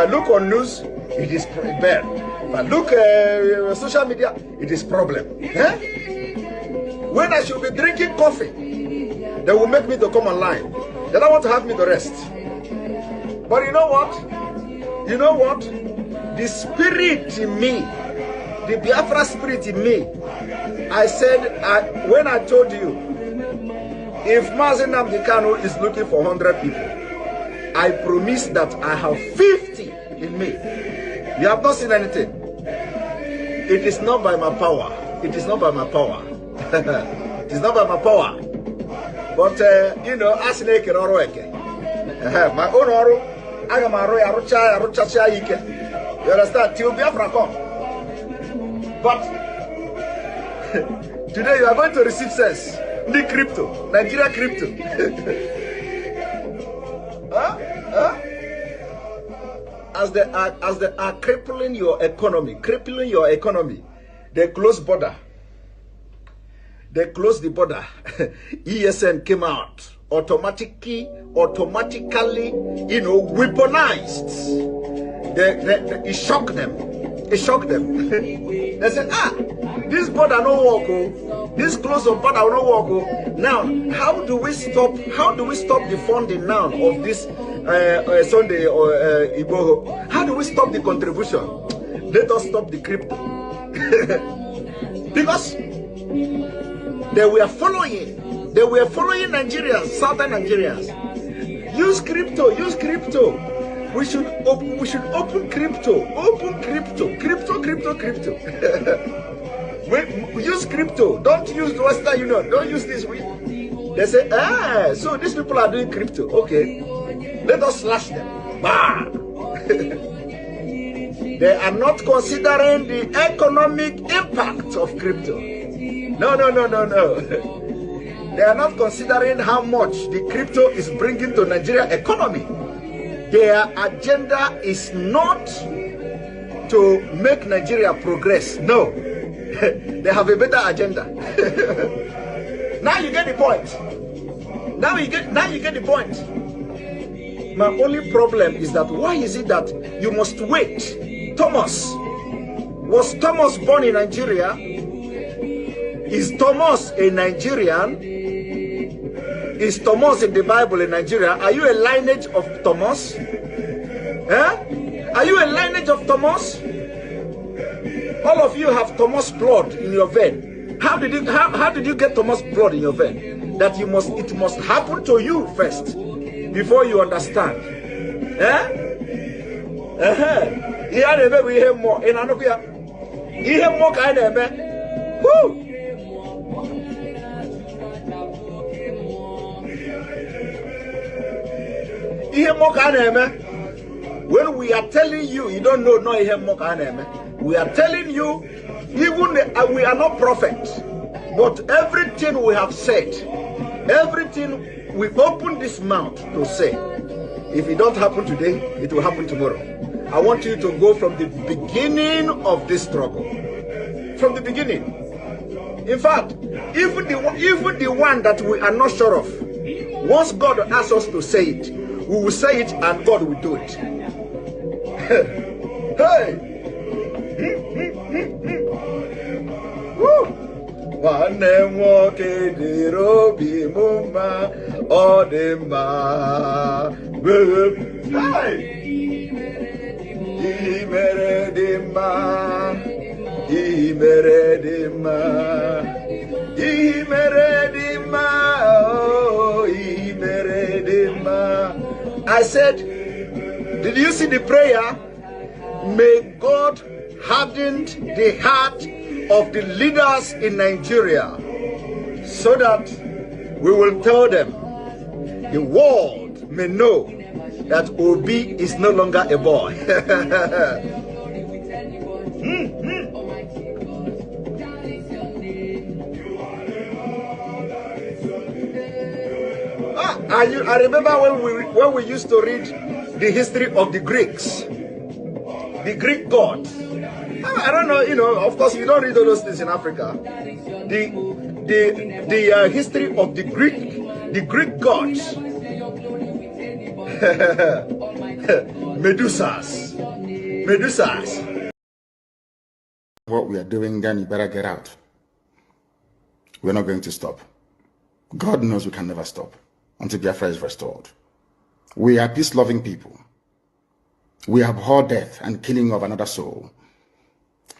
I look on news, it is bad. If I look social media, it is problem. Eh? When I should be drinking coffee, they will make me to come online. They don't want to have me to rest. But you know what? You know what? The spirit in me, the Biafra spirit in me, I said, when I told you, if Mazen Nnamdi Kanu is looking for 100 people, I promise that I have 50 in me. You have not seen anything. It is not by my power. It is not by my power. It is not by my power. But, you know, as my own oru, I am a rocha. You understand? Till Biafra come. But today you are going to receive sense. The crypto, Nigeria crypto. As they are crippling your economy, they close border. They close the border. ESN came out automatically, you know, weaponized. It shocked them. It shocked them. They said, this border no work. Oh. This close of border no work. Oh. Now, how do we stop the funding now of this Sunday or Igbo? How do we stop the contribution? Let us stop the crypto. Because they were following Nigerians, southern Nigerians. Use crypto. We should open crypto. We use crypto. Don't use the Western Union. Don't use this. They say, so these people are doing crypto. Okay, let us slash them. Bah! They are not considering the economic impact of crypto. No. They are not considering how much the crypto is bringing to Nigeria economy. Their agenda is not to make Nigeria progress. No. They have a better agenda. Now you get the point. Now you get the point. My only problem is that why is it that you must wait? Was Thomas born in Nigeria? Is Thomas a Nigerian? Is Thomas in the Bible in Nigeria? Are you a lineage of Thomas? Are you a lineage of Thomas? All of you have Thomas blood in your vein. How did you get Thomas blood in your vein? That it must happen to you first before you understand. We hear more in Anubia. You hear more kind of woo. When we are telling you, you don't know, we are telling you, even we are not prophets, but everything we have said, everything we open this mouth to say, if it don't happen today, it will happen tomorrow. I want you to go from the beginning of this struggle. From the beginning. In fact, even the one that we are not sure of, once God asks us to say it, we will say it and God will do it. Hey! I said, did you see the prayer? May God harden the heart of the leaders in Nigeria so that we will tell them, the world may know that Obi is no longer a boy. I remember when we used to read the history of the Greeks, the Greek gods. I don't know, you know, of course we don't read all those things in Africa. The history of the Greek gods. Medusas. Medusas. What we are doing, then you better get out. We're not going to stop. God knows we can never stop until Biafra is restored. We are peace-loving people. We abhor death and killing of another soul.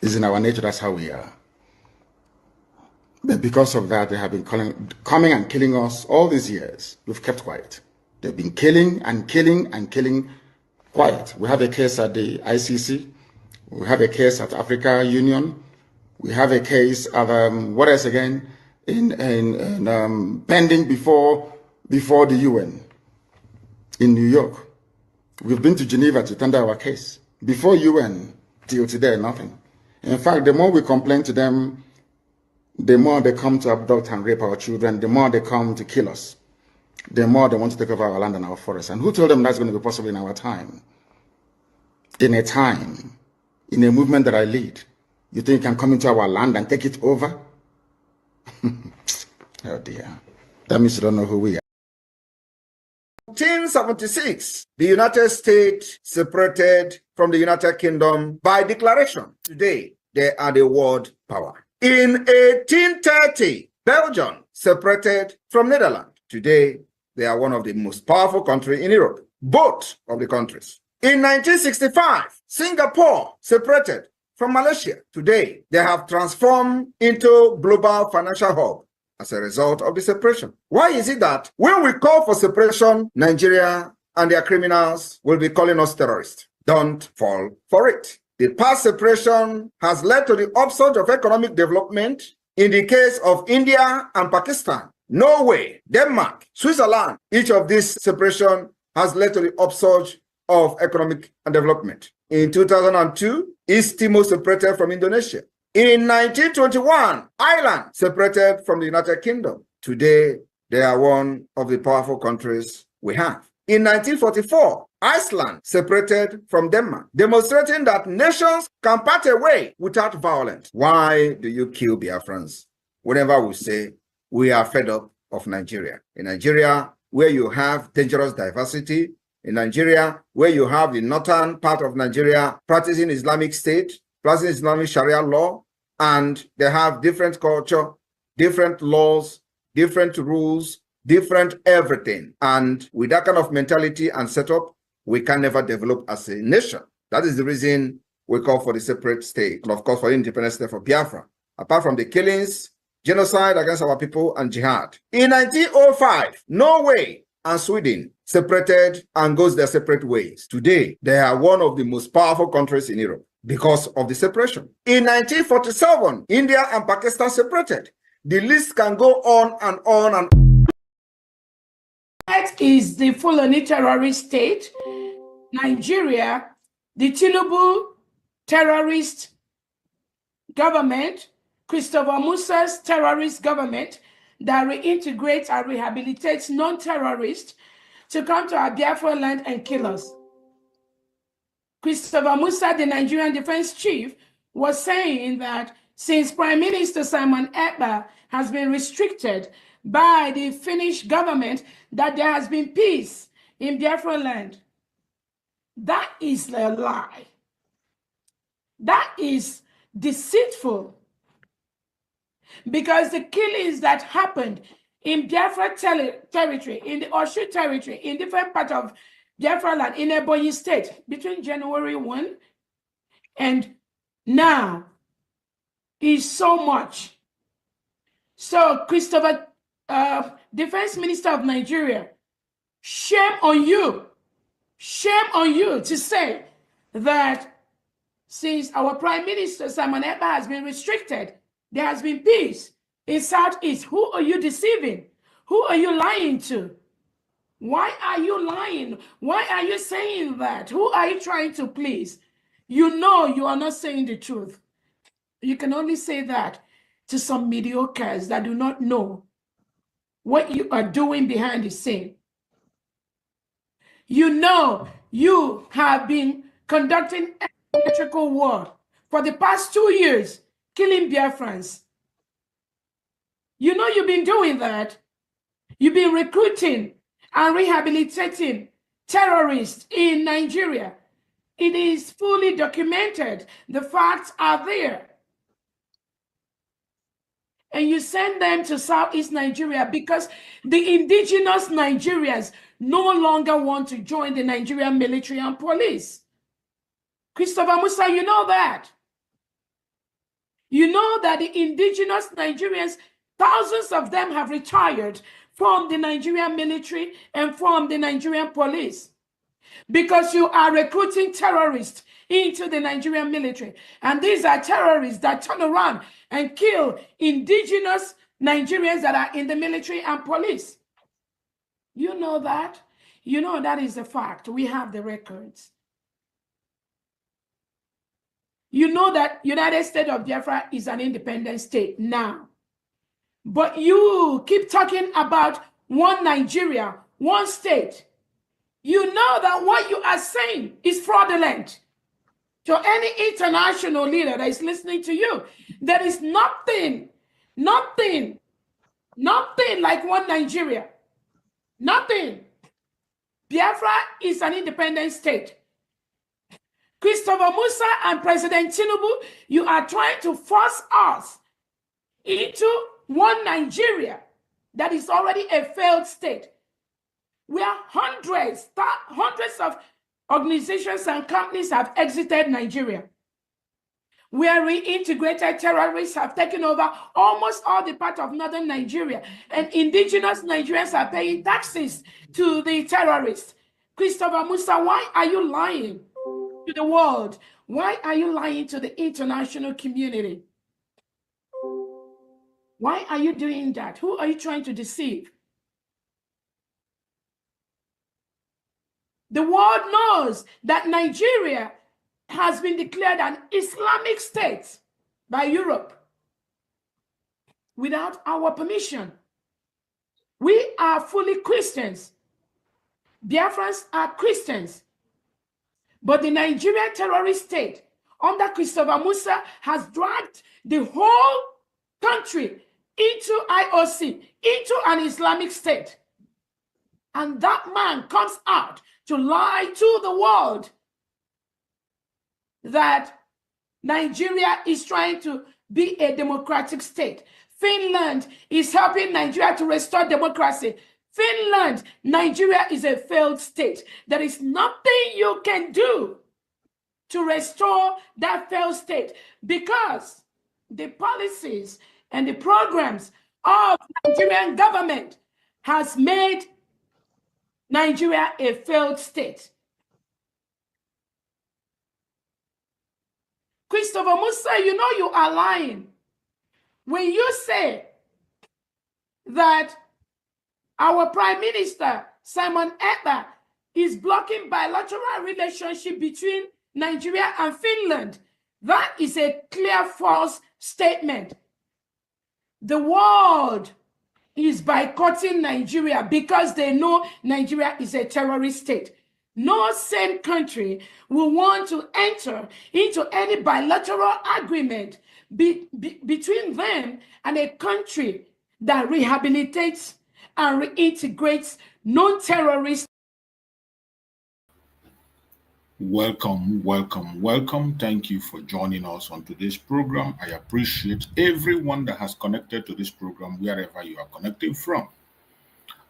It's in our nature, that's how we are. But because of that, they have been coming and killing us all these years. We've kept quiet. They've been killing and killing and killing quiet. We have a case at the ICC. We have a case at Africa Union. We have a case at, what else again? Pending before the UN in New York. We've been to Geneva to tender our case. Before UN, till today, nothing. In fact, the more we complain to them, the more they come to abduct and rape our children, the more they come to kill us, the more they want to take over our land and our forests. And who told them that's going to be possible in our time? In a time, in a movement that I lead, you think you can come into our land and take it over? Oh dear. That means you don't know who we are. 1976, the United States separated from the United Kingdom by declaration. Today, they are the world power. In 1830, Belgium separated from Netherlands. Today, they are one of the most powerful countries in Europe, both of the countries. In 1965, Singapore separated from Malaysia. Today, they have transformed into global financial hub as a result of the separation. Why is it that when we call for separation, Nigeria and their criminals will be calling us terrorists? Don't fall for it. The past separation has led to the upsurge of economic development in the case of India and Pakistan, Norway, Denmark, Switzerland. Each of these separation has led to the upsurge of economic and development. In 2002, East Timor separated from Indonesia. In 1921, Ireland separated from the United Kingdom. Today, they are one of the powerful countries we have. In 1944, Iceland separated from Denmark, demonstrating that nations can part away without violence. Why do you kill Biafrans? Whenever we say we are fed up of Nigeria. In Nigeria, where you have dangerous diversity, in Nigeria, where you have the northern part of Nigeria practicing Islamic State, practicing Islamic Sharia law, and they have different culture, different laws, different rules, different everything. And with that kind of mentality and setup, we can never develop as a nation. That is the reason we call for the separate state, and of course for the independent state for Biafra. Apart from the killings, genocide against our people, and jihad. In 1905, Norway and Sweden separated and goes their separate ways. Today, they are one of the most powerful countries in Europe because of the separation. In 1947, India and Pakistan separated. The list can go on and on and on. That is the Fulani terrorist state. Nigeria, the Tinubu terrorist government, Christopher Musa's terrorist government that reintegrates and rehabilitates non-terrorists to come to our Biafra land and kill us. Christopher Musa, the Nigerian defense chief, was saying that since Prime Minister Simon Ekpa has been restricted by the Finnish government, that there has been peace in Biafra land. That is a lie. That is deceitful. Because the killings that happened in Biafra territory, in the Oshu territory, in different parts of Biafra land, in Ebonyi state, between January 1 and now, is so much. So, Christopher, Defense Minister of Nigeria, shame on you. Shame on you to say that since our Prime Minister Simon Ekpa has been restricted, there has been peace in Southeast. Who are you deceiving? Who are you lying to? Why are you lying? Why are you saying that? Who are you trying to please? You know you are not saying the truth. You can only say that to some mediocres that do not know what you are doing behind the scene. You know you have been conducting electrical war for the past 2 years, killing Biafrans. You know you've been doing that. You've been recruiting and rehabilitating terrorists in Nigeria It is fully documented. The facts are there. And you send them to Southeast Nigeria because the indigenous Nigerians no longer want to join the Nigerian military and police. Christopher Musa, you know that. You know that the indigenous Nigerians, thousands of them have retired from the Nigerian military and from the Nigerian police because you are recruiting terrorists into the Nigerian military. And these are terrorists that turn around and kill indigenous Nigerians that are in the military and police. You know that. You know that is a fact. We have the records. You know that United States of Biafra is an independent state now. But you keep talking about one Nigeria, one state. You know that what you are saying is fraudulent. To any international leader that is listening to you, there is nothing like one Nigeria. Nothing. Biafra is an independent state. Christopher Musa and President Tinubu, you are trying to force us into one Nigeria that is already a failed state, where hundreds of organizations and companies have exited Nigeria, where reintegrated terrorists have taken over almost all the part of northern Nigeria, and indigenous Nigerians are paying taxes to the terrorists. Christopher Musa, why are you lying to the world? Why are you lying to the international community? Why are you doing that? Who are you trying to deceive? The world knows that Nigeria has been declared an Islamic state by Europe without our permission. We are fully Christians. Biafrans are Christians. But the Nigerian terrorist state under Christopher Musa has dragged the whole country into IOC, into an Islamic state. And that man comes out to lie to the world that Nigeria is trying to be a democratic state. Finland is helping Nigeria to restore democracy. Finland, Nigeria is a failed state. There is nothing you can do to restore that failed state because the policies and the programs of the Nigerian government has made Nigeria a failed state. Christopher Musa, you know you are lying when you say that our Prime Minister, Simon Ekpa, is blocking bilateral relationship between Nigeria and Finland. That is a clear false statement. The world is boycotting Nigeria because they know Nigeria is a terrorist state. No sane country will want to enter into any bilateral agreement between them and a country that rehabilitates and reintegrates non-terrorists. Welcome. Thank you for joining us on today's program. I appreciate everyone that has connected to this program, wherever you are connecting from.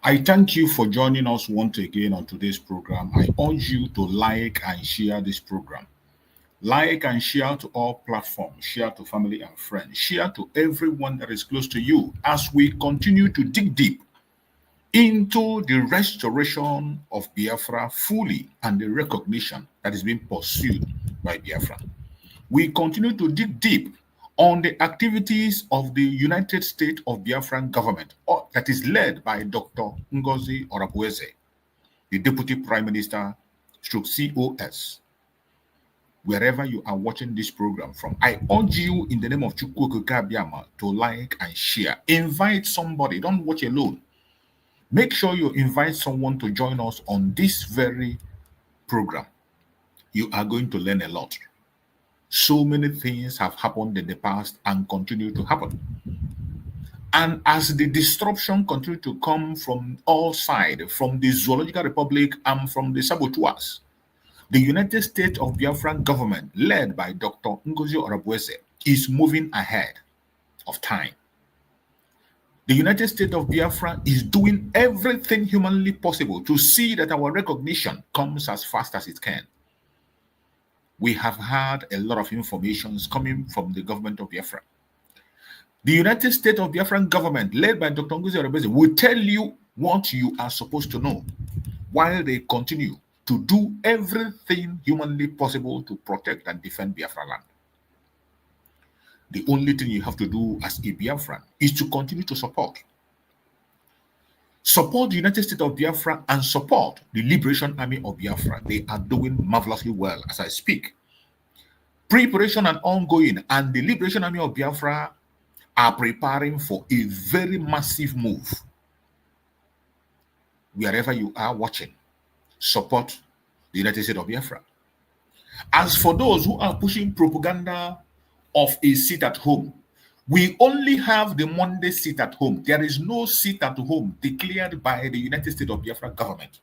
I thank you for joining us once again on today's program. I urge you to like and share this program. Like and share to all platforms, share to family and friends, share to everyone that is close to you as we continue to dig deep into the restoration of Biafra fully and the recognition that is being pursued by Biafra. We continue to dig deep on the activities of the United States of Biafran government that is led by Dr. Ngozi Orabueze, the Deputy Prime Minister stroke COS. Wherever you are watching this program from, I urge you in the name of Chukwu Kabiama to like and share. Invite somebody, don't watch alone. Make sure you invite someone to join us on this very program. You are going to learn a lot. So many things have happened in the past and continue to happen. And as the disruption continues to come from all sides, from the Zoological Republic and from the saboteurs, The United States of Biafran government, led by Dr. Ngozi Orabueze, is moving ahead of time. The United States of Biafra is doing everything humanly possible to see that our recognition comes as fast as it can. We have had a lot of information coming from the government of Biafra. The United States of Biafran government, led by Dr. Ngozi Orabueze, will tell you what you are supposed to know while they continue to do everything humanly possible to protect and defend Biafra land. The only thing you have to do as a Biafran is to continue to support. Support the United States of Biafra and support the Liberation Army of Biafra. They are doing marvelously well as I speak. Preparation and ongoing, and the Liberation Army of Biafra are preparing for a very massive move. Wherever you are watching, support the United States of Biafra. As for those who are pushing propaganda of a seat at home, we only have the Monday seat at home. There is no seat at home declared by the United States of Biafra government,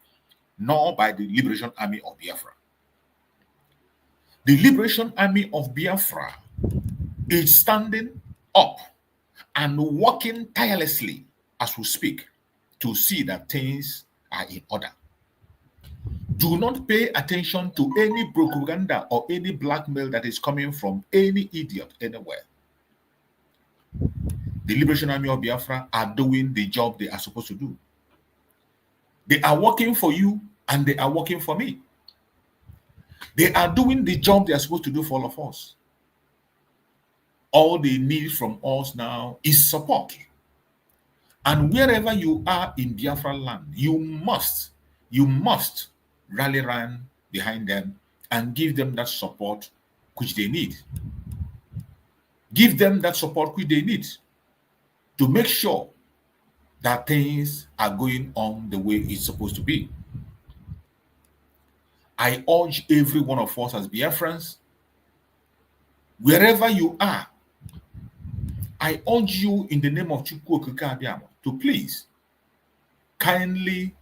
nor by the Liberation Army of Biafra. The Liberation Army of Biafra is standing up and working tirelessly as we speak to see that things are in order. Do not pay attention to any propaganda or any blackmail that is coming from any idiot anywhere. The Liberation Army of Biafra are doing the job they are supposed to do. They are working for you and they are working for me. They are doing the job they are supposed to do for all of us. All they need from us now is support. And wherever you are in Biafra land, you must rally around behind them and give them that support which they need. Give them that support which they need to make sure that things are going on the way it's supposed to be. I urge every one of us as Biafrans, wherever you are, I urge you in the name of Chukwu Okike Abiamo to please kindly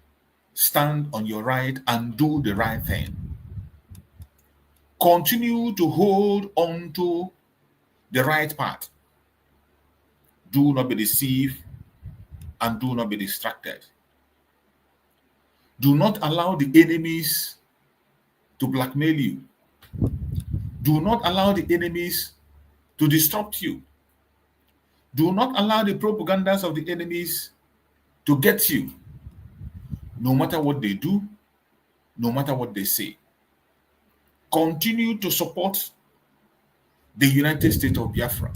stand on your right and do the right thing. Continue to hold on to the right path. Do not be deceived and do not be distracted. Do not allow the enemies to blackmail you. Do not allow the enemies to disrupt you. Do not allow the propagandas of the enemies to get you. No matter what they do, no matter what they say, continue to support the United States of Biafra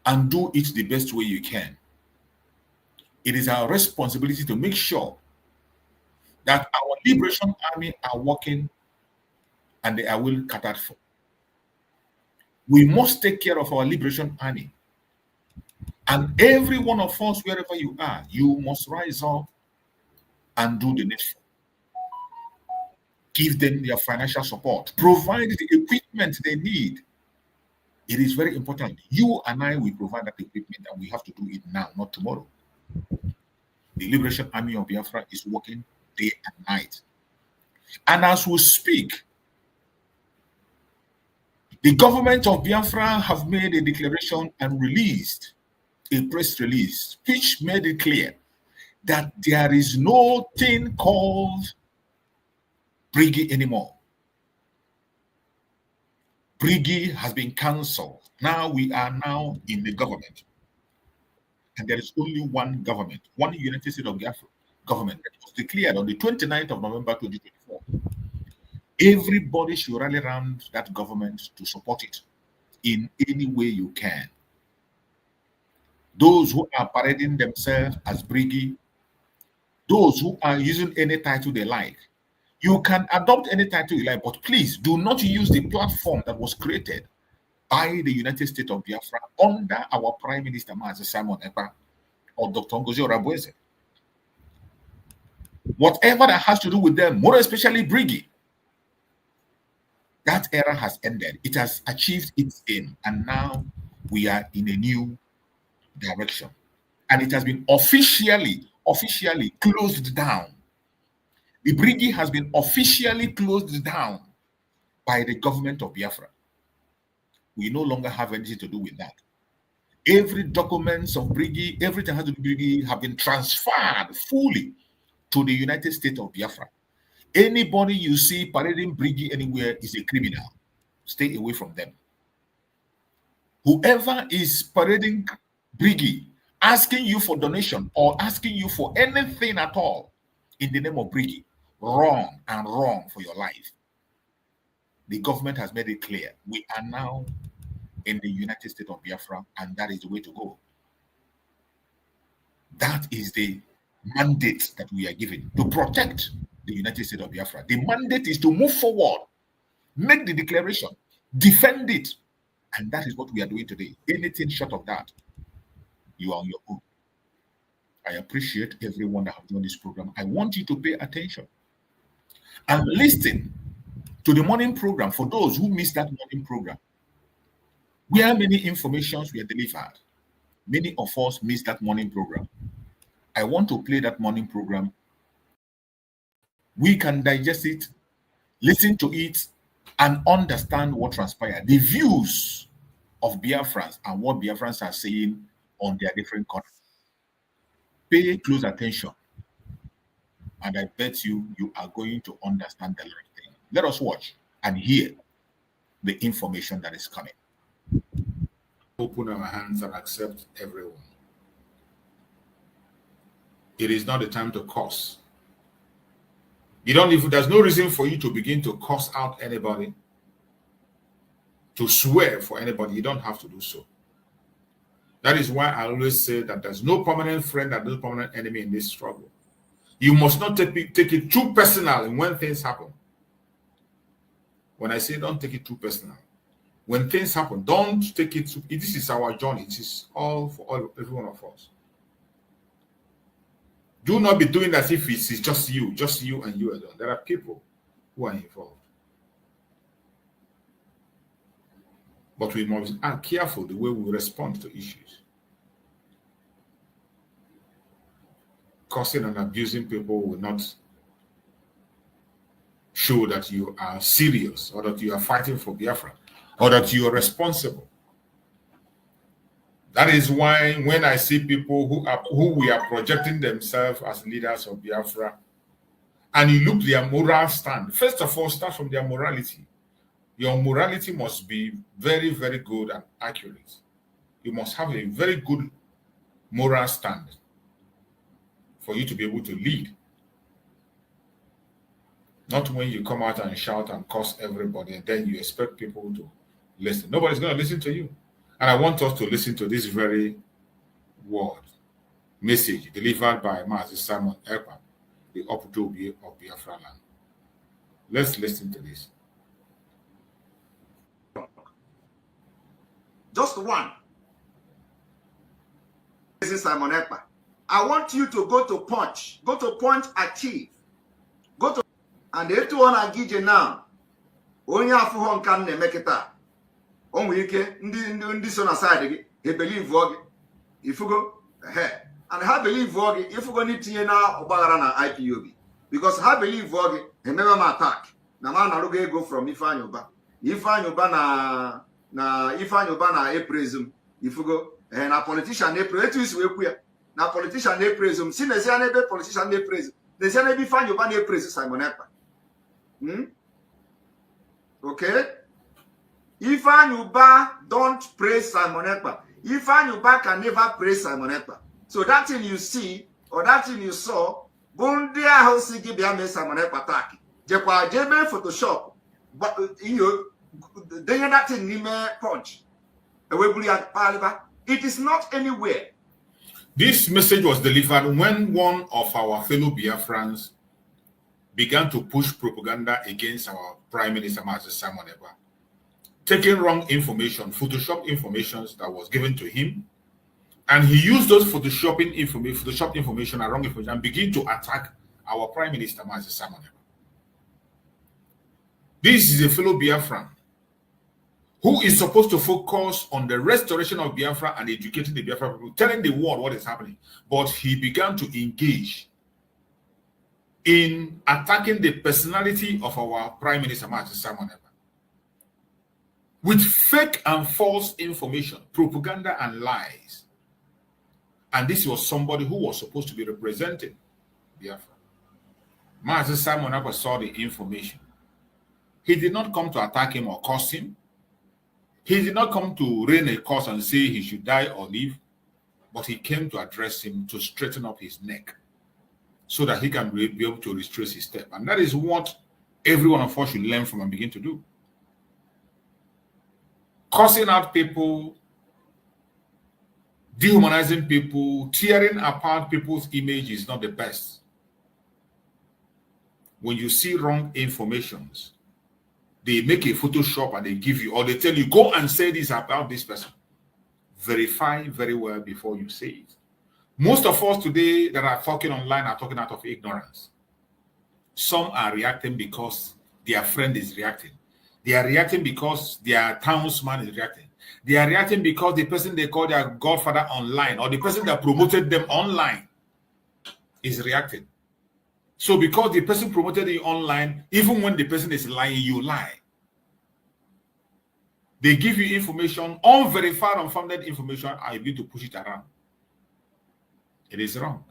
and do it the best way you can. It is our responsibility to make sure that our Liberation Army are working and they are well catered for. We must take care of our Liberation Army. And every one of us, wherever you are, you must rise up and do the needful. Give them their financial support. Provide the equipment they need. It is very important. You and I will provide that equipment and we have to do it now, not tomorrow. The Liberation Army of Biafra is working day and night. And as we speak, the government of Biafra have made a declaration and released a press release which made it clear that there is no thing called BRGY anymore. BRGY has been cancelled. Now we are now in the government. And there is only one government, one United States of Biafra government that was declared on the 29th of November 2024. Everybody should rally around that government to support it in any way you can. Those who are parading themselves as BRGY, those who are using any title they like, you can adopt any title you like, but please do not use the platform that was created by the United States of Biafra under our Prime Minister Mazi Simon Ekpa or Dr. Ngozi Orabueze. Whatever that has to do with them, more especially BRGY, that era has ended. It has achieved its aim, and now we are in a new direction. And it has been officially closed down. The BRGY has been officially closed down by the government of Biafra. We no longer have anything to do with that. Every documents of BRGY, everything has to do with BRGY have been transferred fully to the United States of Biafra. Anybody you see parading BRGY anywhere is a criminal. Stay away from them. Whoever is parading BRGY, asking you for donation or asking you for anything at all in the name of BRGY, wrong and wrong for your life. The government has made it clear. We are now in the United States of Biafra, and that is the way to go. That is the mandate that we are given to protect the United States of Biafra. The mandate is to move forward, make the declaration, defend it, and that is what we are doing today. Anything short of that, you are on your own. I appreciate everyone that has joined this program. I want you to pay attention and listen to the morning program for those who missed that morning program, where many informations were delivered. Many of us missed that morning program. I want to play that morning program. We can digest it, listen to it, and understand what transpired. The views of Biafrans and what Biafrans are saying on their different countries. Pay close attention, and I bet you are going to understand the right thing. Let us watch and hear the information that is coming. Open our hands and accept everyone. It is not the time to curse. There's no reason for you to begin to curse out anybody, to swear for anybody. You don't have to do so. That is why I always say that there's no permanent friend and no permanent enemy in this struggle. You must not take it too personal when things happen. When I say don't take it too personal, when things happen, don't take it too. This is our journey. It is all for every one of us. Do not be doing as if it's just you and you alone. There are people who are involved. But we must be careful the way we respond to issues. Cursing and abusing people will not show that you are serious or that you are fighting for Biafra or that you are responsible. That is why when I see people who we are projecting themselves as leaders of Biafra, and you look their moral stand, first of all, start from their morality. Your morality must be very, very good and accurate. You must have a very good moral stand for you to be able to lead. Not when you come out and shout and curse everybody and then you expect people to listen. Nobody's going to listen to you. And I want us to listen to this very word, message delivered by Mazi Simon Ekpa, the Opportunity of Biafra land. Let's listen to this. Just one. This is Simon Ekpa. I want you to go to Punch. Go to Punch Achieve. Go to and the two one agije now. Only afuhon can make it up. On weekend, ndi so na side he believe vogue. If you go ahead and have believe vogue, if you go need to na obagara na IPOB. Because have believe vogue, he never attack. Na man na go from Ifanyoba. Ifanyoba na Aprezum. If you go na politician Aprezum, na politician Aprezum. Si ne say na be politician Aprezum. Ne say na be Ifanyoba na Aprezum Simon Ekpa. Okay? Ifanyoba don't praise Simon Ekpa. Ifanyoba can never praise Simon Ekpa. So that thing you see or that thing you saw, Bundia Hosi Gibiame Simon Ekpa Taki. Jekwa Jebe Photoshop. But then that thing Nime Punch. It is not anywhere. This message was delivered when one of our fellow Biafrans began to push propaganda against our Prime Minister Mazi Simon Ekpa, taking wrong information, Photoshop information that was given to him, and he used those Photoshop information and wrong information and began to attack our Prime Minister Mazi Simon Ekpa. This is a fellow Biafran who is supposed to focus on the restoration of Biafra and educating the Biafra people, telling the world what is happening. But he began to engage in attacking the personality of our Prime Minister, Simon Ekpa, with fake and false information, propaganda and lies. And this was somebody who was supposed to be representing Biafra. Mazi Simon Ekpa saw the information. He did not come to attack him or curse him. He did not come to rain a curse and say he should die or live, but he came to address him to straighten up his neck so that he can be able to retrace his step. And that is what every one of us should learn from and begin to do. Cursing out people, dehumanizing people, tearing apart people's image is not the best. When you see wrong informations, they make a Photoshop and they give you, or they tell you, go and say this about this person. Verify very well before you say it. Most of us today that are talking online are talking out of ignorance. Some are reacting because their friend is reacting. They are reacting because their townsman is reacting. They are reacting because the person they call their godfather online or the person that promoted them online is reacting. So because the person promoted you online, even when the person is lying, you lie. They give you information, unverified, unfounded information, and you need to push it around. It is wrong.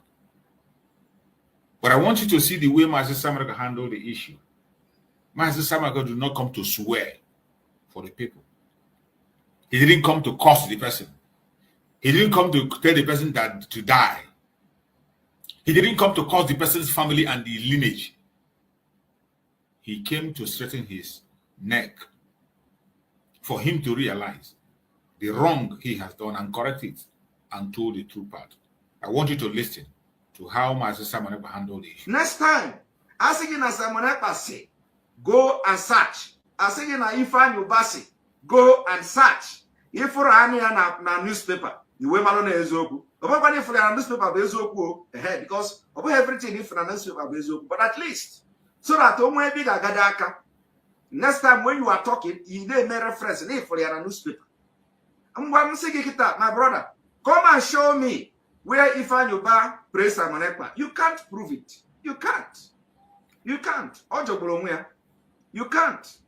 But I want you to see the way Mazi Simon Ekpa handled the issue. Mazi Simon Ekpa did not come to swear for the people. He didn't come to curse the person. He didn't come to tell the person that to die. He didn't come to curse the person's family and the lineage. He came to straighten his neck for him to realize the wrong he has done and correct it and told the true part. I want you to listen to how Mazi Simon Ekpa handled the issue. Next time, asking na Simon Ekpa say, go and search. Asking na Ifeanyi Ubasi, go and search. If for any na newspaper, you will malone ezoku. Obabani for na newspaper bezoku because of everything if na newspaper bezoku. But at least so that omwe bi ga gadaka. Next time when you are talking, you need a reference for your newspaper. My brother, come and show me where Ifeanyi Ubasi praise Simon Ekpa. You can't prove it. You can't. You can't. You can't.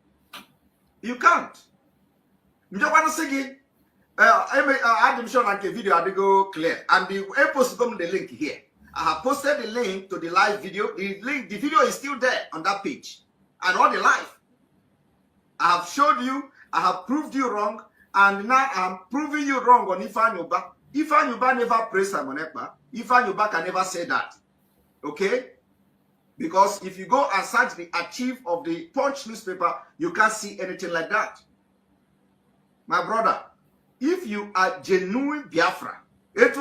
You can't. I want to say I'm sure like a video I go clear. And I posted them the link here. I have posted the link to the live video. The video is still there on that page. And all the live. I have showed you, I have proved you wrong, and now I'm proving you wrong on Ifeanyi Ubasi. Ifeanyi Ubasi never praised Simon Ekpa. Ifeanyi Ubasi can never say that. Okay? Because if you go and search the archive of the Punch newspaper, you can't see anything like that. My brother, if you are genuine Biafra, this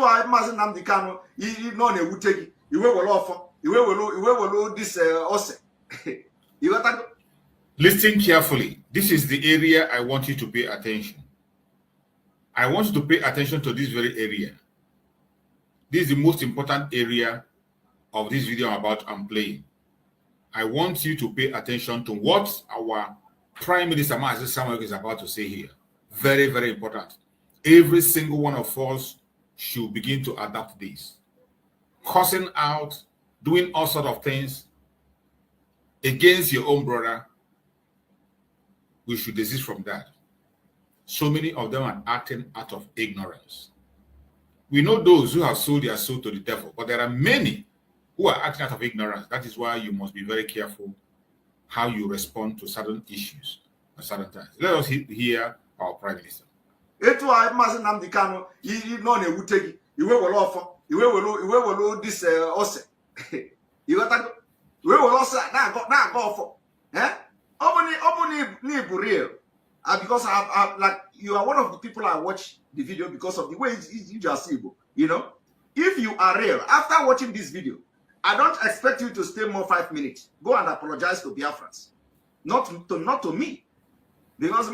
Listen carefully. This is the area I want you to pay attention. I want you to pay attention to this very area. This is the most important area of this video I'm playing. I want you to pay attention to what our Prime Minister Mazi Simon Ekpa is about to say here. Very, very important. Every single one of us should begin to adapt this. Cussing out, doing all sorts of things against your own brother, we should desist from that. So many of them are acting out of ignorance. We know those who have sold their soul to the devil, but there are many who are acting out of ignorance. That is why you must be very careful how you respond to certain issues at certain times. Let us hear our Prime Minister. Because like you are one of the people I watch the video because of the way you just see, you know. If you are real, after watching this video, I don't expect you to stay more 5 minutes. Go and apologize to Biafrans, not to me, because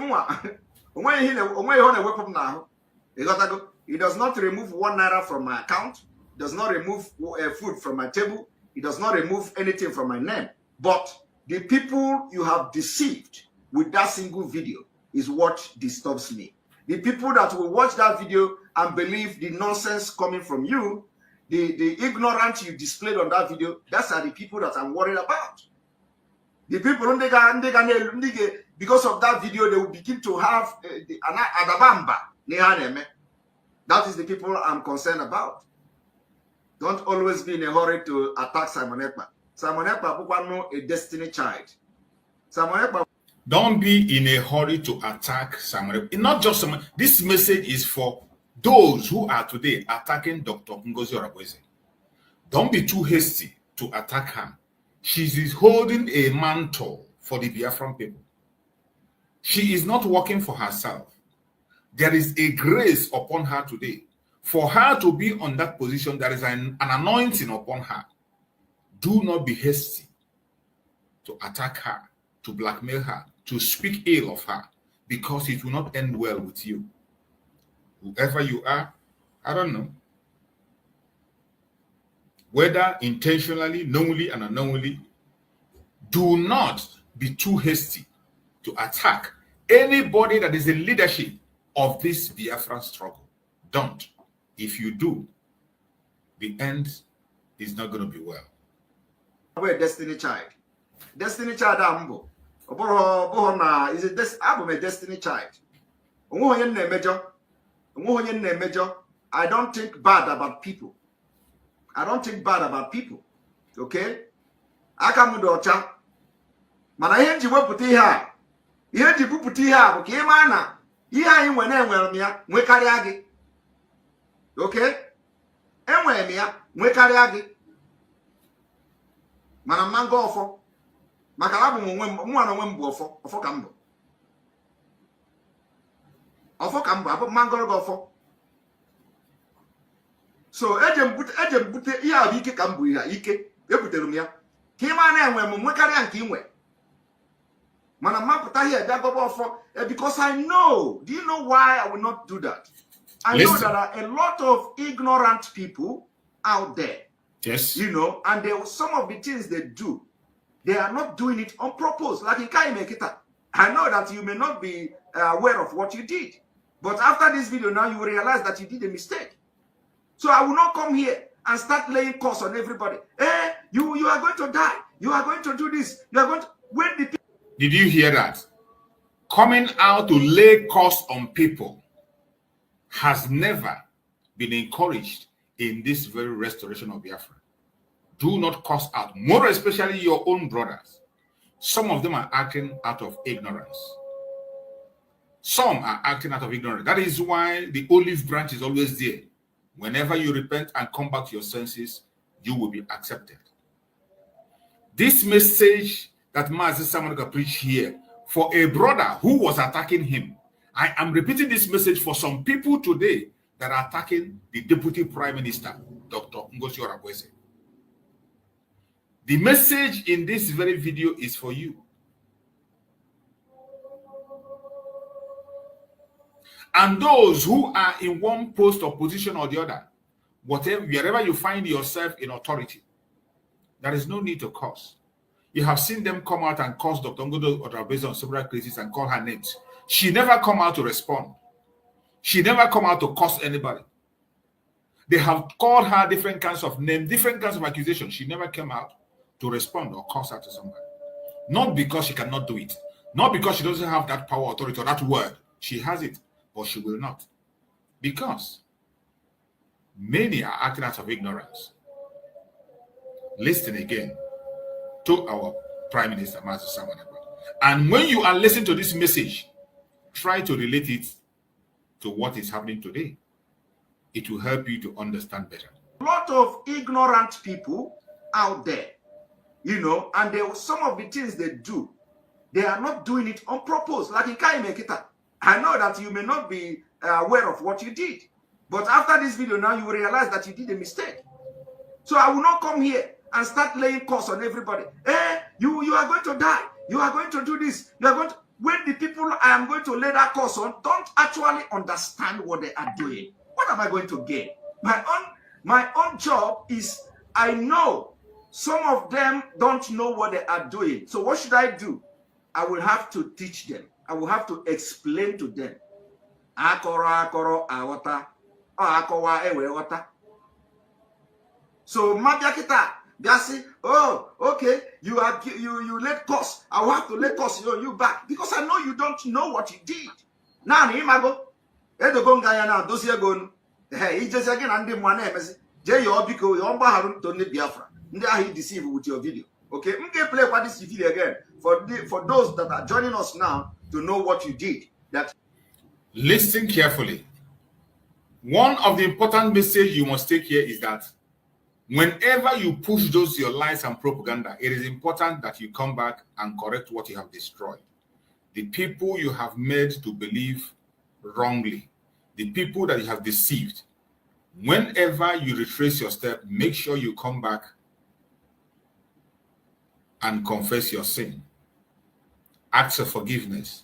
it does not remove 1 naira from my account, does not remove food from my table, it does not remove anything from my name. But the people you have deceived with that single video is what disturbs me. The people that will watch that video and believe the nonsense coming from you, the ignorance you displayed on that video, that's are the people that I'm worried about. The people, because of that video, they will begin to have adabamba. That is the people I'm concerned about. Don't always be in a hurry to attack Simon Ekpa. Simon Ekpa is a destiny child. Simon Ekpa. Don't be in a hurry to attack Simon Ekpa. Not just someone. This message is for those who are today attacking Dr. Ngozi Orakwe. Don't be too hasty to attack her. She is holding a mantle for the Biafran people. She is not working for herself. There is a grace upon her today. For her to be on that position, there is an anointing upon her. Do not be hasty to attack her, to blackmail her, to speak ill of her, because it will not end well with you. Whoever you are, I don't know. Whether intentionally, knowingly, and unknowingly, do not be too hasty to attack anybody that is in leadership of this Biafran struggle. Don't. If you do, the end is not going to be well. We're a destiny child. Destiny child, I'm a destiny child. I don't think bad about people. I don't think bad about people. Okay? Akamudocha. Mana henji weputi ha. Henji puputi ha. Okay, mana. Iya inwene enwemia. Mwekari agi. Okay? Enwemia. Mwekari agi. Mana mango ofo. Makalabu mwana mwembu ofo. Ofo kambo. Ofo kambo. Apo mango ofo. So ejem bute iya bi ike kambu ya ike ebuterum ya ki ma na enwe mu nwekari anke inwe mana maputa here that go for because I know. Do you know why I will not do that? I know there are a lot of ignorant people out there. Yes. You know, and some of the things they do, they are not doing it on purpose. Like in Kaimekita, I know that you may not be aware of what you did, but after this video now you will realize that you did a mistake. So I will not come here and start laying curse on everybody. You are going to die. You are going to do this. You are going to... When the people... Did you hear that? Coming out to lay curse on people has never been encouraged in this very restoration of Biafra. Do not curse out, more especially your own brothers. Some of them are acting out of ignorance. Some are acting out of ignorance. That is why the olive branch is always there. Whenever you repent and come back to your senses, you will be accepted. This message that Master Samuel preached here for a brother who was attacking him, I am repeating this message for some people today that are attacking the Deputy Prime Minister, Dr. Ngozi Orakwe. The message in this very video is for you. And those who are in one post or position or the other, wherever you find yourself in authority, there is no need to curse. You have seen them come out and curse Dr. Ngozi Orakwe on several cases and call her names. She never come out to respond. She never come out to curse anybody. They have called her different kinds of names, different kinds of accusations. She never came out to respond or curse her to somebody. Not because she cannot do it. Not because she doesn't have that power, authority, or that word. She has it. But she will not. Because many are acting out of ignorance. Listen again to our Prime Minister, Master Samuel. And when you are listening to this message, try to relate it to what is happening today. It will help you to understand better. A lot of ignorant people out there, you know, and some of the things they do, they are not doing it on purpose. Like in Kaimekita, I know that you may not be aware of what you did, but after this video now you will realize that you did a mistake. So I will not come here and start laying curse on everybody. You are going to die. You are going to do this. You are going to... When the people I am going to lay that curse on don't actually understand what they are doing, what am I going to gain? My own job is, I know some of them don't know what they are doing. So what should I do? I will have to teach them. I will have to explain to them. So Mabiakita, they say, oh, okay, you let cost. I will have to let cost you back because I know you don't know what you did. Now, Imago, Edogongaya now, those here going, hey, he just again and them one embassy. Jay Yobiko, Yomba Harun Tony Biafra. There he deceived with your video. Okay, okay, play what this video again for those that are joining us now to know what you did. That listen carefully. One of the important messages you must take here is that whenever you push those your lies and propaganda, it is important that you come back and correct what you have destroyed. The people you have made to believe wrongly, the people that you have deceived, whenever you retrace your step, make sure you come back and confess your sin. Ask for forgiveness.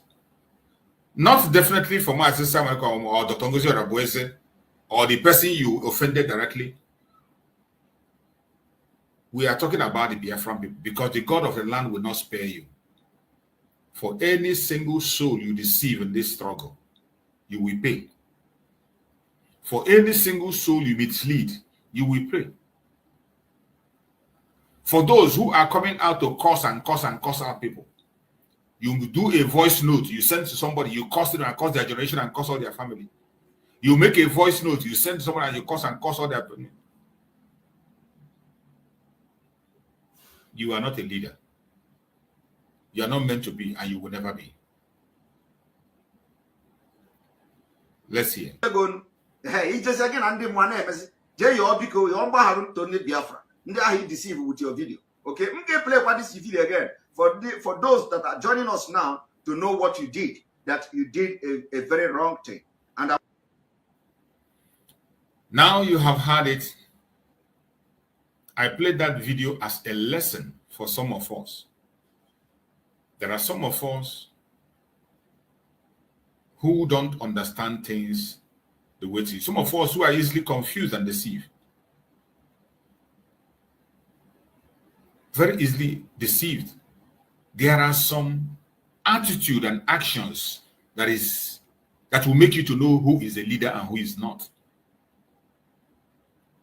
Not definitely for my sister or Dr. Ngozi Orabueze or the person you offended directly. We are talking about the Biafran people because the God of the land will not spare you. For any single soul you deceive in this struggle, you will pay. For any single soul you mislead, you will pay. For those who are coming out to curse out people, you do a voice note, you send to somebody, you curse them and curse their generation and curse all their family. You make a voice note, you send to someone and you curse all their family. You are not a leader. You are not meant to be, and you will never be. Let's hear. Hey, he just again and them one embassy. Jay Yobiko, Yomba Harun Tony Biafra. There he deceived with your video. Okay, okay, play what this video again for those that are joining us now to know what you did. That you did a very wrong thing. And now you have heard it. I played that video as a lesson for some of us. There are some of us who don't understand things the way it is. Some of us who are easily confused and deceived. Very easily deceived. There are some attitude and actions that will make you to know who is a leader and who is not.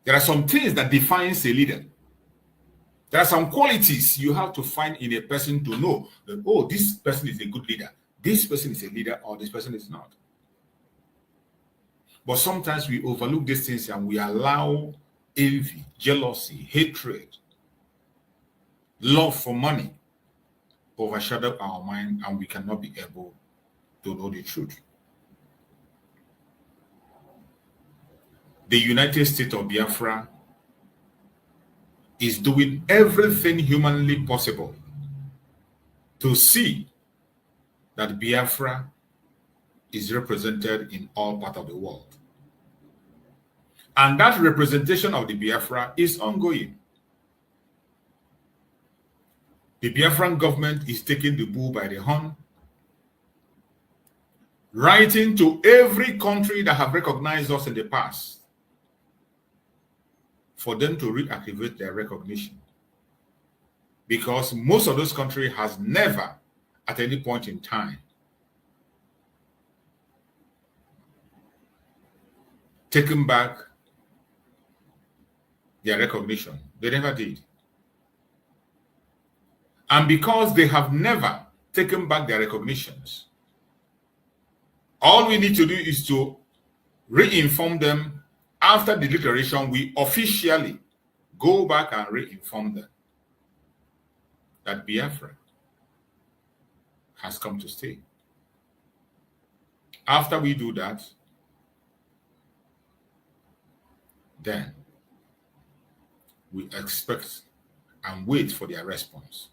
There are some things that defines a leader. There are some qualities you have to find in a person to know that, oh, this person is a good leader. This person is a leader or this person is not. But sometimes we overlook these things and we allow envy, jealousy, hatred, love for money overshadow our mind, and we cannot be able to know the truth. The United States of Biafra is doing everything humanly possible to see that Biafra is represented in all parts of the world. And that representation of the Biafra is ongoing. The Biafran government is taking the bull by the horn, writing to every country that have recognized us in the past for them to reactivate their recognition. Because most of those countries has never, at any point in time, taken back their recognition. They never did. And because they have never taken back their recognitions, all we need to do is to re-inform them. After the declaration, we officially go back and re-inform them that Biafra has come to stay. After we do that, then we expect and wait for their response.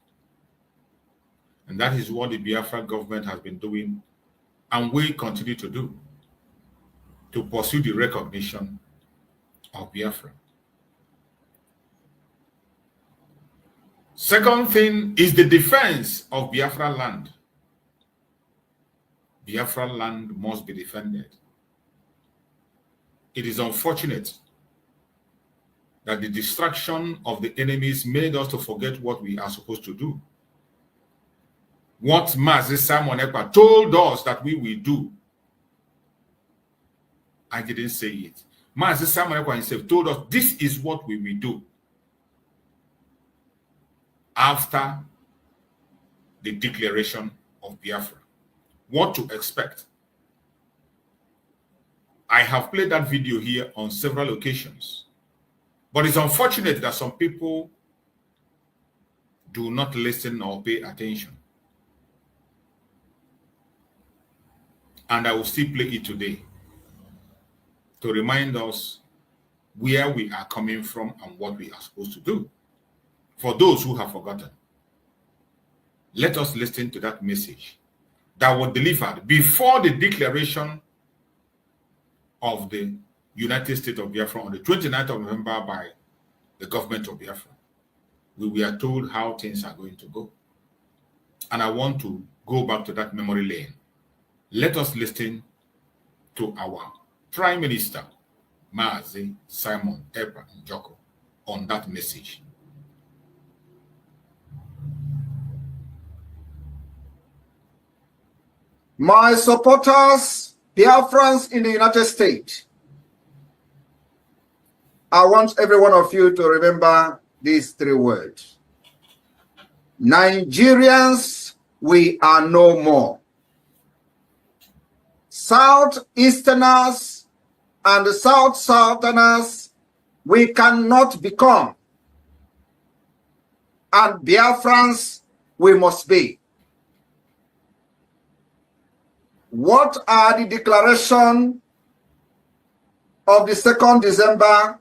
And that is what the Biafra government has been doing and will continue to do, to pursue the recognition of Biafra. Second thing is the defense of Biafra land. Biafra land must be defended. It is unfortunate that the distraction of the enemies made us to forget what we are supposed to do. What Mazi Simon Ekpa told us that we will do. I didn't say it. Mazi Simon Ekpa himself told us this is what we will do. after the declaration of Biafra. What to expect? I have played that video here on several occasions, but it's unfortunate that some people do not listen or pay attention. And I will still play it today to remind us where we are coming from and what we are supposed to do. For those who have forgotten, let us listen to that message that was delivered before the declaration of the United States of Biafra on the 29th of November by the government of Biafra. We were told how things are going to go. And I want to go back to that memory lane. Let us listen to our Prime Minister, Mazi Simon Ekpa Njoko, on that message. My supporters, Biafrans in the United States, I want every one of you to remember these three words. Nigerians, we are no more. Southeasterners and Southerners, we cannot become. And Biafrans, we must be. What are the declaration of the 2nd December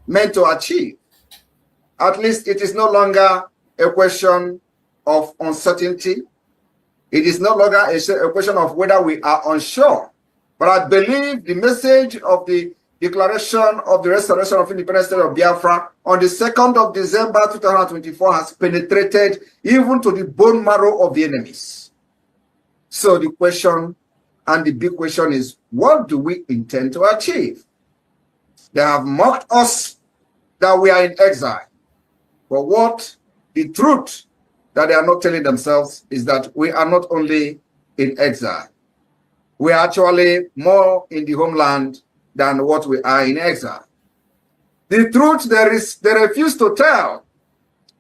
meant to achieve? At least it is no longer a question of uncertainty. It is no longer a question of whether we are unsure. But I believe the message of the declaration of the restoration of independence state of Biafra on the 2nd of December 2024 has penetrated even to the bone marrow of the enemies. So the question, and the big question is, what do we intend to achieve? They have mocked us that we are in exile. But what the truth that they are not telling themselves is that we are not only in exile. We are actually more in the homeland than what we are in exile. The truth they refuse to tell,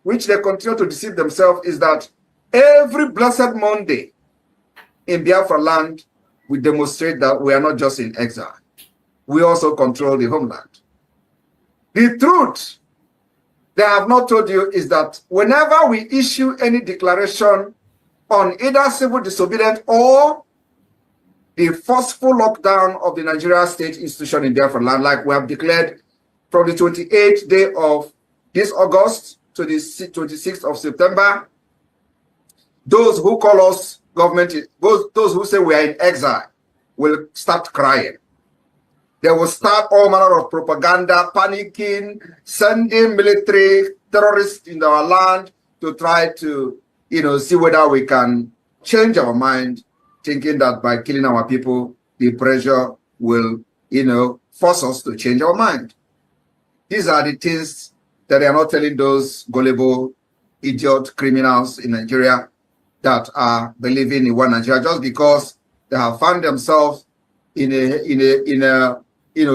which they continue to deceive themselves, is that every blessed Monday in Biafra land, we demonstrate that we are not just in exile. We also control the homeland. The truth they have not told you is that whenever we issue any declaration on either civil disobedience or the forceful lockdown of the Nigeria state institution in Biafra land, like we have declared from the 28th day of this August to the 26th of September, those who call us government, those who say we are in exile, will start crying. They will start all manner of propaganda, panicking, sending military terrorists in our land to try to, see whether we can change our mind, thinking that by killing our people, the pressure will, force us to change our mind. These are the things that they are not telling those gullible, idiot criminals in Nigeria that are believing in one Nigeria just because they have found themselves in a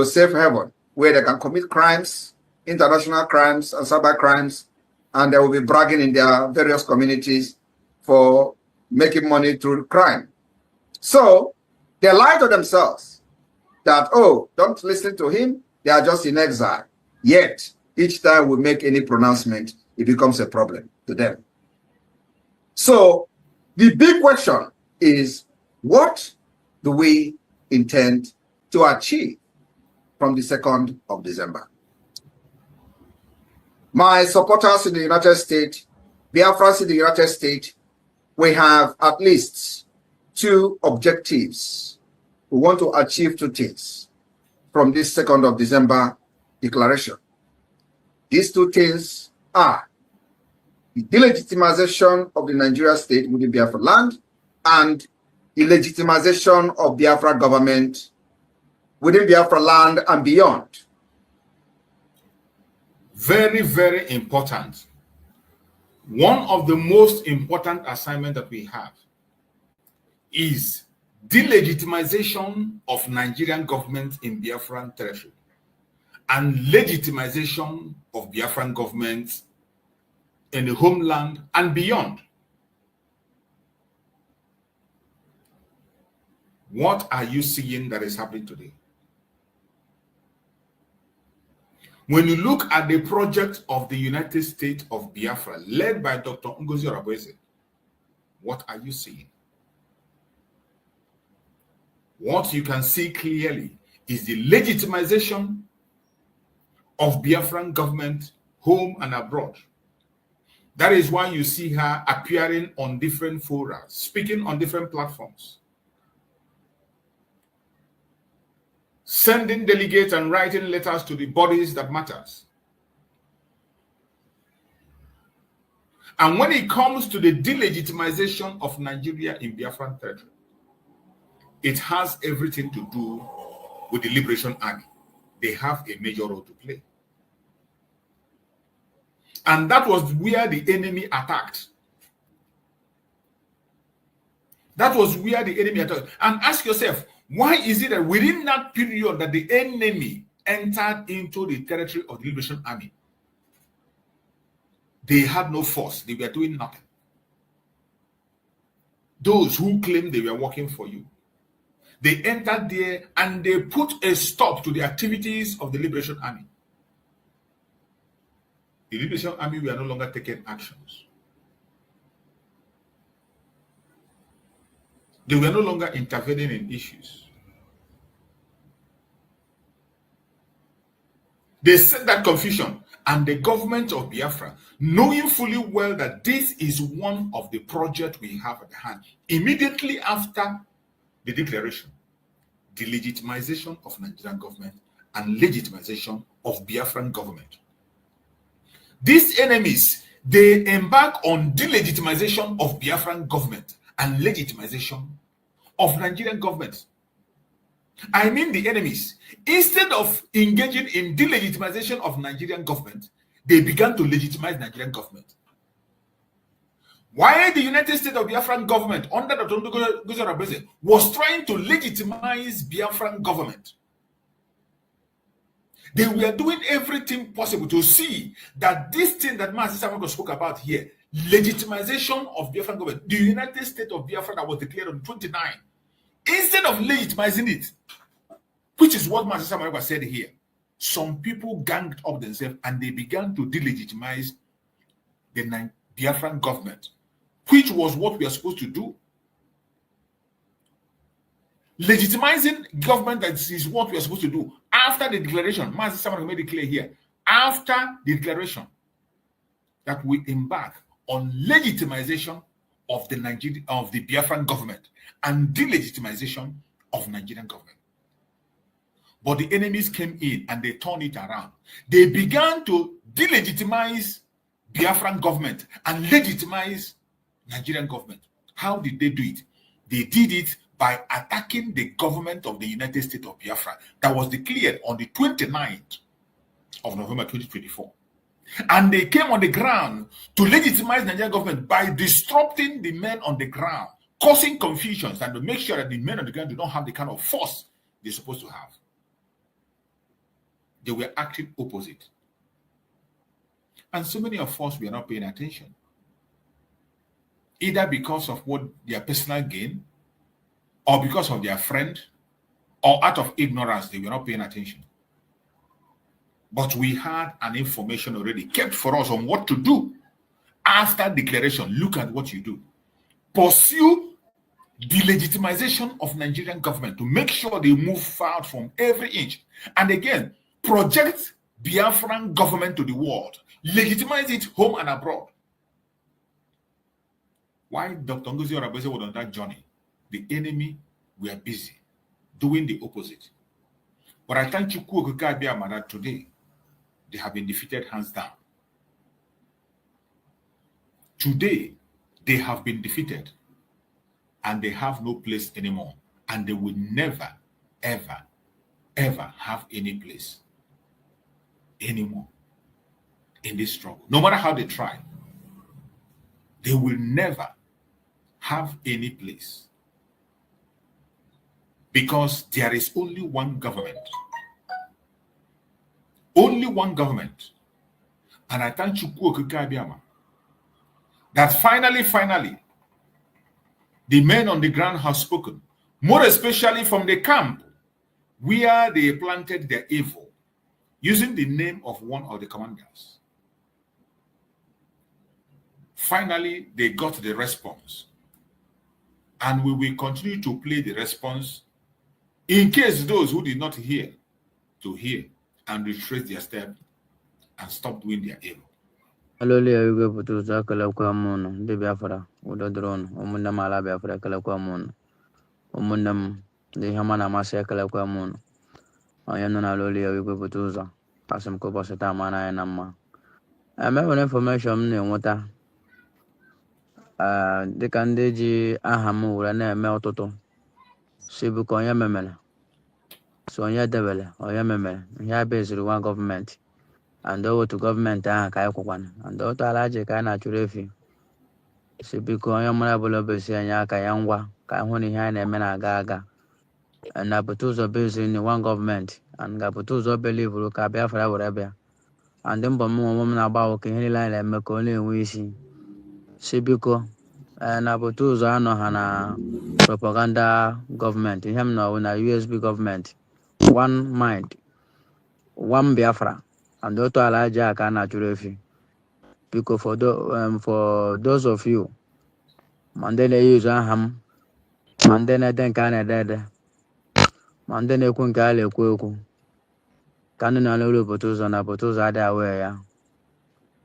safe haven where they can commit crimes, international crimes and cyber crimes, and they will be bragging in their various communities for making money through crime. So they lie to themselves that, oh, don't listen to him, they are just in exile. Yet, each time we make any pronouncement, it becomes a problem to them. So the big question is, what do we intend to achieve from the 2nd of December? My supporters in the United States, Biafrans in the United States, we have at least two objectives. We want to achieve two things from this 2nd of December declaration. These two things are the delegitimization of the Nigeria state within Biafra land and the legitimization of Biafra government within Biafra land and beyond. Very, very important. One of the most important assignments that we have is delegitimization of Nigerian government in Biafran territory and legitimization of Biafran government in the homeland and beyond. What are you seeing that is happening today? When you look at the project of the United States of Biafra, led by Dr. Ngozi Orebeze, what are you seeing? What you can see clearly is the legitimization of Biafran government, home and abroad. That is why you see her appearing on different fora, speaking on different platforms, sending delegates and writing letters to the bodies that matters. And when it comes to the delegitimization of Nigeria in Biafran territory, it has everything to do with the Liberation Army. They have a major role to play. And that was where the enemy attacked. That was where the enemy attacked. And ask yourself, why is it that within that period that the enemy entered into the territory of the Liberation Army, they had no force, they were doing nothing? Those who claimed they were working for you, they entered there and they put a stop to the activities of the Liberation Army. The Liberation Army were no longer taking actions. They were no longer intervening in issues. They set that confusion, and the government of Biafra, knowing fully well that this is one of the projects we have at hand, immediately after the declaration, the legitimization of Nigerian government and legitimization of Biafran government. These enemies, they embark on delegitimization of Biafran government and legitimization of Nigerian government. I mean the enemies. Instead of engaging in delegitimization of Nigerian government, they began to legitimize Nigerian government. Why the United States of Biafran government under Dr. Ngozi Orebeze was trying to legitimize Biafran government. They were doing everything possible to see that this thing that Mazi Samako spoke about here, legitimization of Biafran government, the United States of Biafra that was declared on 29, instead of legitimizing it, which is what Mazi Samako said here, some people ganged up themselves and they began to delegitimize the Biafran government, which was what we are supposed to do. Legitimizing government, that is what we are supposed to do. After the declaration, Mazi Samako made it clear here, after the declaration, that we embark on legitimization of the Biafran government and delegitimization of Nigerian government. But the enemies came in and they turned it around. They began to delegitimize Biafran government and legitimize Nigerian government. How did they do it? They did it by attacking the government of the United States of Biafra that was declared on the 29th of November 2024. And they came on the ground to legitimize Nigerian government by disrupting the men on the ground, causing confusions, and to make sure that the men on the ground do not have the kind of force they're supposed to have. They were acting opposite. And so many of us were not paying attention, either because of what their personal gain, or because of their friend, or out of ignorance, they were not paying attention. But we had an information already kept for us on what to do. After declaration, look at what you do. Pursue the legitimization of Nigerian government to make sure they move forward from every inch. And again, project Biafran government to the world. Legitimize it home and abroad. While Dr. Ngozi Orebeze was on that journey, the enemy were busy doing the opposite. But I thank you that today they have been defeated hands down. Today they have been defeated and they have no place anymore, and they will never, ever, ever have any place anymore in this struggle. No matter how they try, they will never have any place, because there is only one government. Only one government. And I thank you, that finally, the men on the ground have spoken, more especially from the camp where they planted their evil, using the name of one of the commanders. Finally, they got the response. And we will continue to play the response in case those who did not hear to hear and retrace their step and stop doing their evil. Aloli ayuge putu za kala kwa mono de Biafra udo drone umunda mala Biafra kala kwa mono umunda de hamana masya kala kwa mono ayano na aloli ayuge putu za asem ko boseta mana ya namma ame one information ne nwota de kan de ji aha mu wura na eme ọtụtụ sibu ko ya memele so ya debele o ya memele ya bezuru one government and over to government ka kwakwana and otu alaje ka na chụrụ efi si biko onye mara bụla besi anya aka ya ngwa ka hụ na ihe anyị na-eme na-aga na bute ụzọ bezi ni one government and ga bute ụzọ belivuru ka Biafra were bịa and mbọ m na-agba ụka ihe niile anyị na-eme ka ọ na-enwe isi si biko na bute ụzọ anọ ha na propaganda gọọmenti ihe m nọ na USB gọọmenti one mind one Biafra and otu alaje aka na chụrụ efi biko for those of you mande na-use aha m mande na-ede nke a na-ede mande na-ekwu nke a na-ekwu ekwu ka ndị na-alụrụ obodo ụzọ na obodo ụzọ adịghị awe ya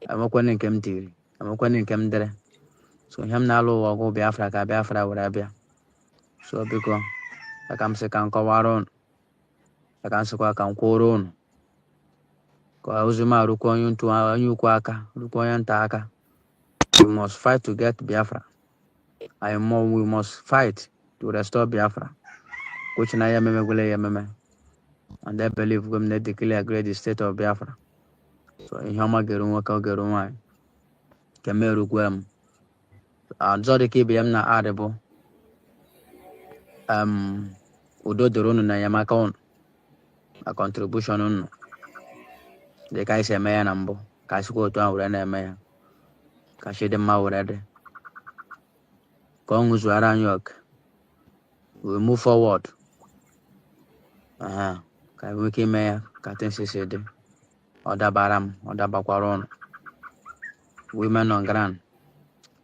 emekwana nke m tiri emekwana nke m dere so ihe m na-alụ ụwa ọgụ Biafra ka Biafra were bịa so biko aka m sị ka m kọwara unu aka m sịkwa ka m kwụrụ unu ka ozi m arụkwa onye ukwu aka rụkwa onye nta aka. We must fight to get Biafra. We must fight to restore Biafra. Which na yameme. And I believe we need to declare the state of Biafra. So in Hama Gerumai, Kameru Gwem. Zodiki BM na Arabo. Udo Durunu na Yamakon. A contribution on the Kaisa Maya Nambo. Kasuko to our enemy. Kashide Maurede. Kongus Waran York. We move forward. Wiki Mayor, Katin Sisede. Oda Baram, Oda Bakwaron. Women on Grand.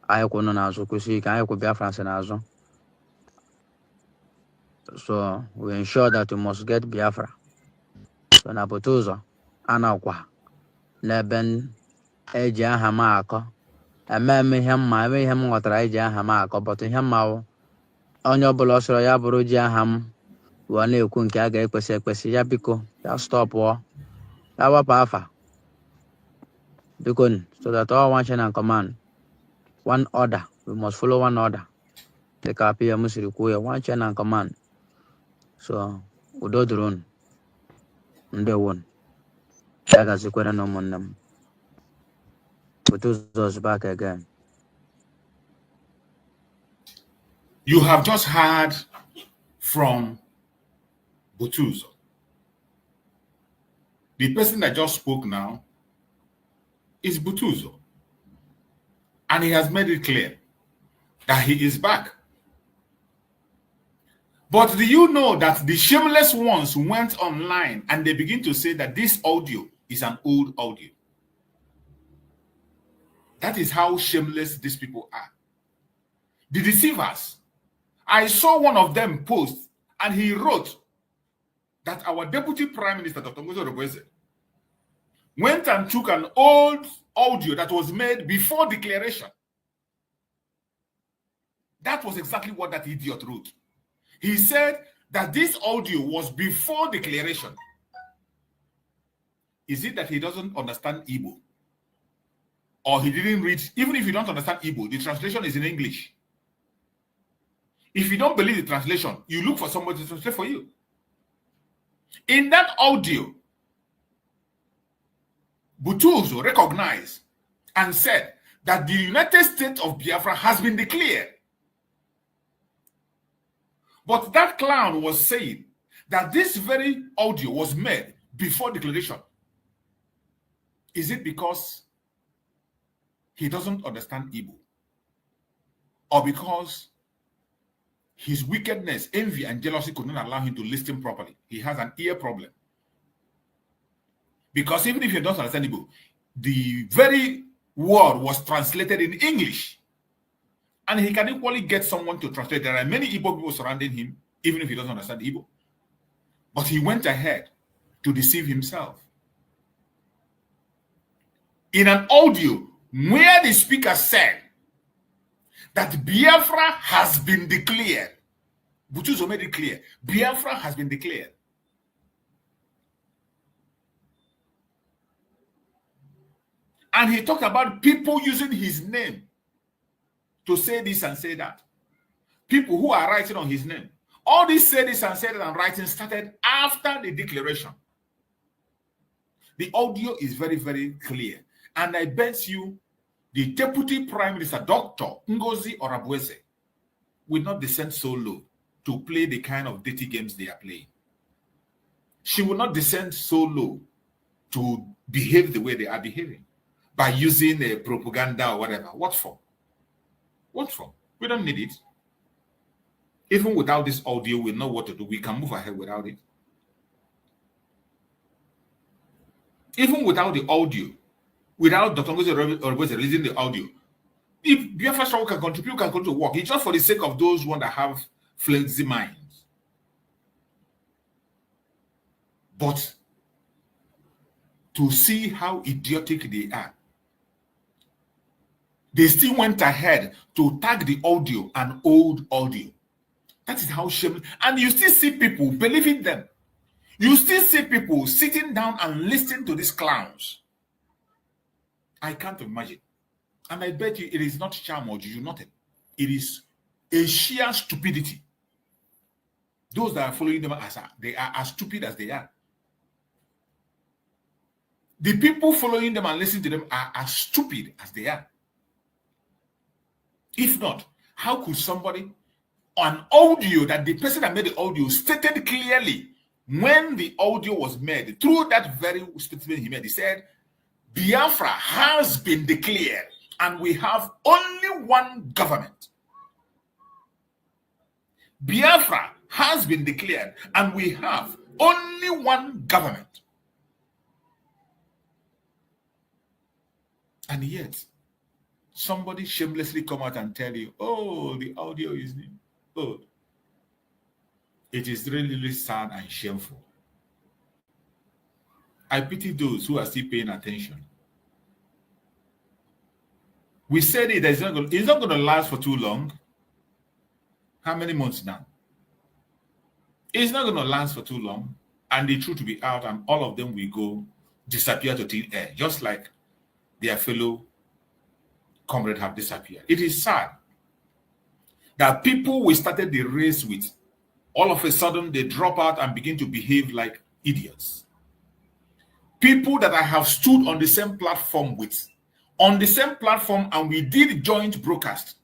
I could not Kusi, I could be a France and Azo. So we ensure that we must get Biafra. So Napotuzo, Anakwa, Neben, Eja Hamako. I may him what I Hamako, but in him on your Bolosro Yaburuja Ham, one you couldn't get a Biko, that stop war. Our Pafa. Because so that all one and command, one order, we must follow one order. The Kapia Musikuya, one chain and command. So, Udo drone. Nde one. Daga Zikwera no monam. Butuzo's back again. You have just heard from Butuzo. The person that just spoke now is Butuzo. And he has made it clear that he is back. But do you know that the shameless ones went online and they begin to say that this audio is an old audio? That is how shameless these people are. The deceivers. I saw one of them post and he wrote that our Deputy Prime Minister, Dr. Ngozi Oreboweze, went and took an old audio that was made before declaration. That was exactly what that idiot wrote. He said that this audio was before declaration. Is it that he doesn't understand Igbo? Or he didn't read? Even if you don't understand Igbo, the translation is in English. If you don't believe the translation, you look for somebody to translate for you. In that audio, Butuzo recognized and said that the United States of Biafra has been declared. But that clown was saying that this very audio was made before declaration. Is it because he doesn't understand Igbo? or because his wickedness, envy, and jealousy could not allow him to listen properly. He has an ear problem. Because even if you don't understand Igbo, the very word was translated in English. And he can equally get someone to translate. There are many Igbo people surrounding him, even if he doesn't understand Igbo. But he went ahead to deceive himself. In an audio where the speaker said that Biafra has been declared, Butuzo made it clear, Biafra has been declared. And he talked about people using his name to say this and say that. People who are writing on his name. All this say this and say that and writing started after the declaration. The audio is very, very clear. And I bet you the Deputy Prime Minister, Dr. Ngozi Orabueze, will not descend so low to play the kind of dirty games they are playing. She will not descend so low to behave the way they are behaving by using a propaganda or whatever. What for? What for? We don't need it. Even without this audio, we know what to do. We can move ahead without it. Even without the audio, without Dr. Ngozi releasing the audio, if Biafra struggle can contribute, can go to work. It's just for the sake of those ones that have flimsy minds. But to see how idiotic they are, they still went ahead to tag the audio an old audio. That is how shameless. And you still see people believing them. You still see people sitting down and listening to these clowns. I can't imagine. And I bet you it is not charm or juju, nothing. It is a sheer stupidity. Those that are following them, they are as stupid as they are. The people following them and listening to them are as stupid as they are. If not, how could somebody on audio that the person that made the audio stated clearly when the audio was made, through that very statement he made, he said, Biafra has been declared and we have only one government. Biafra has been declared and we have only one government. And yet, somebody shamelessly come out and tell you, oh, the audio is new. Oh, it is really, really sad and shameful. I pity those who are still paying attention. We said it's not going to last for too long. How many months now? It's not going to last for too long. And the truth will be out and all of them will go disappear to thin air, just like their fellow comrades have disappeared. It is sad that people we started the race with, all of a sudden they drop out and begin to behave like idiots. People that I have stood on the same platform with, and we did joint broadcast.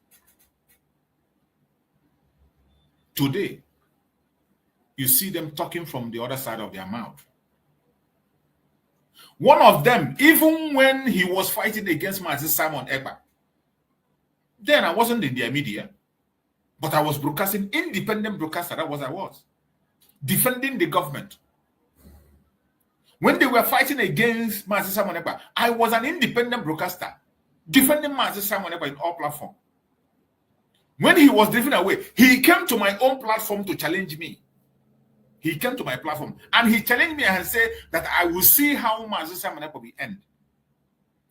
Today, you see them talking from the other side of their mouth. One of them, even when he was fighting against Mazi Simon Ekpa, then I wasn't in their media, but I was broadcasting, independent broadcaster, that was I was, defending the government. When they were fighting against Mazi Simon Ekpa, I was an independent broadcaster, defending Mazi Simon Ekpa in all platforms. When he was driven away, he came to my own platform to challenge me. He came to my platform and he challenged me and said that I will see how Mazi Simon Ekpa will end.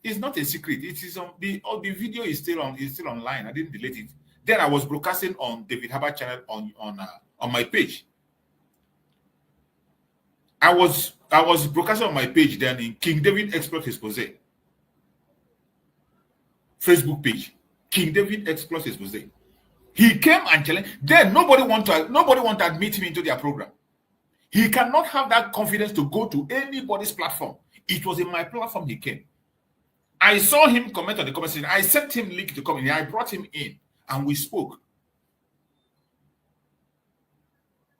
It's not a secret. It is on the video is still online. I didn't delete it. Then I was broadcasting on David Harbour channel on my page. I was broadcasting on my page then in King David Exploits Expose Facebook page. King David Exploits Expose. He came and challenged. Then nobody want to admit him into their program. He cannot have that confidence to go to anybody's platform. It was in my platform he came. I saw him comment on the comment section. I sent him link to comment. I brought him in and we spoke.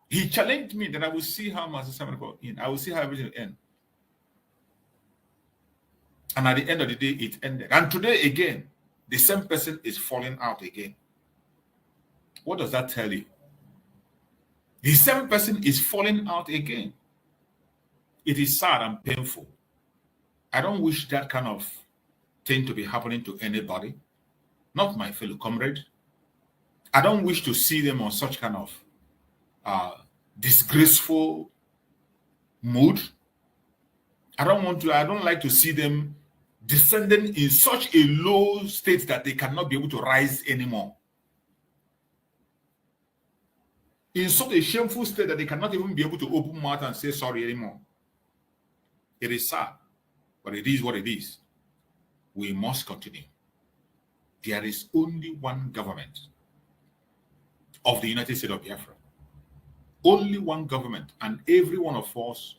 He challenged me that I will see how Master Simon got in. I will see how everything will end. And at the end of the day, it ended. And today again, the same person is falling out again. What does that tell you? The same person is falling out again. It is sad and painful. I don't wish that kind of thing to be happening to anybody, not my fellow comrade. I don't wish to see them on such kind of disgraceful mood. I don't like to see them descending in such a low state that they cannot be able to rise anymore. In such a shameful state that they cannot even be able to open mouth and say sorry anymore. It is sad, but it is what it is. We must continue. There is only one government of the United States of Biafra. Only one government, and every one of us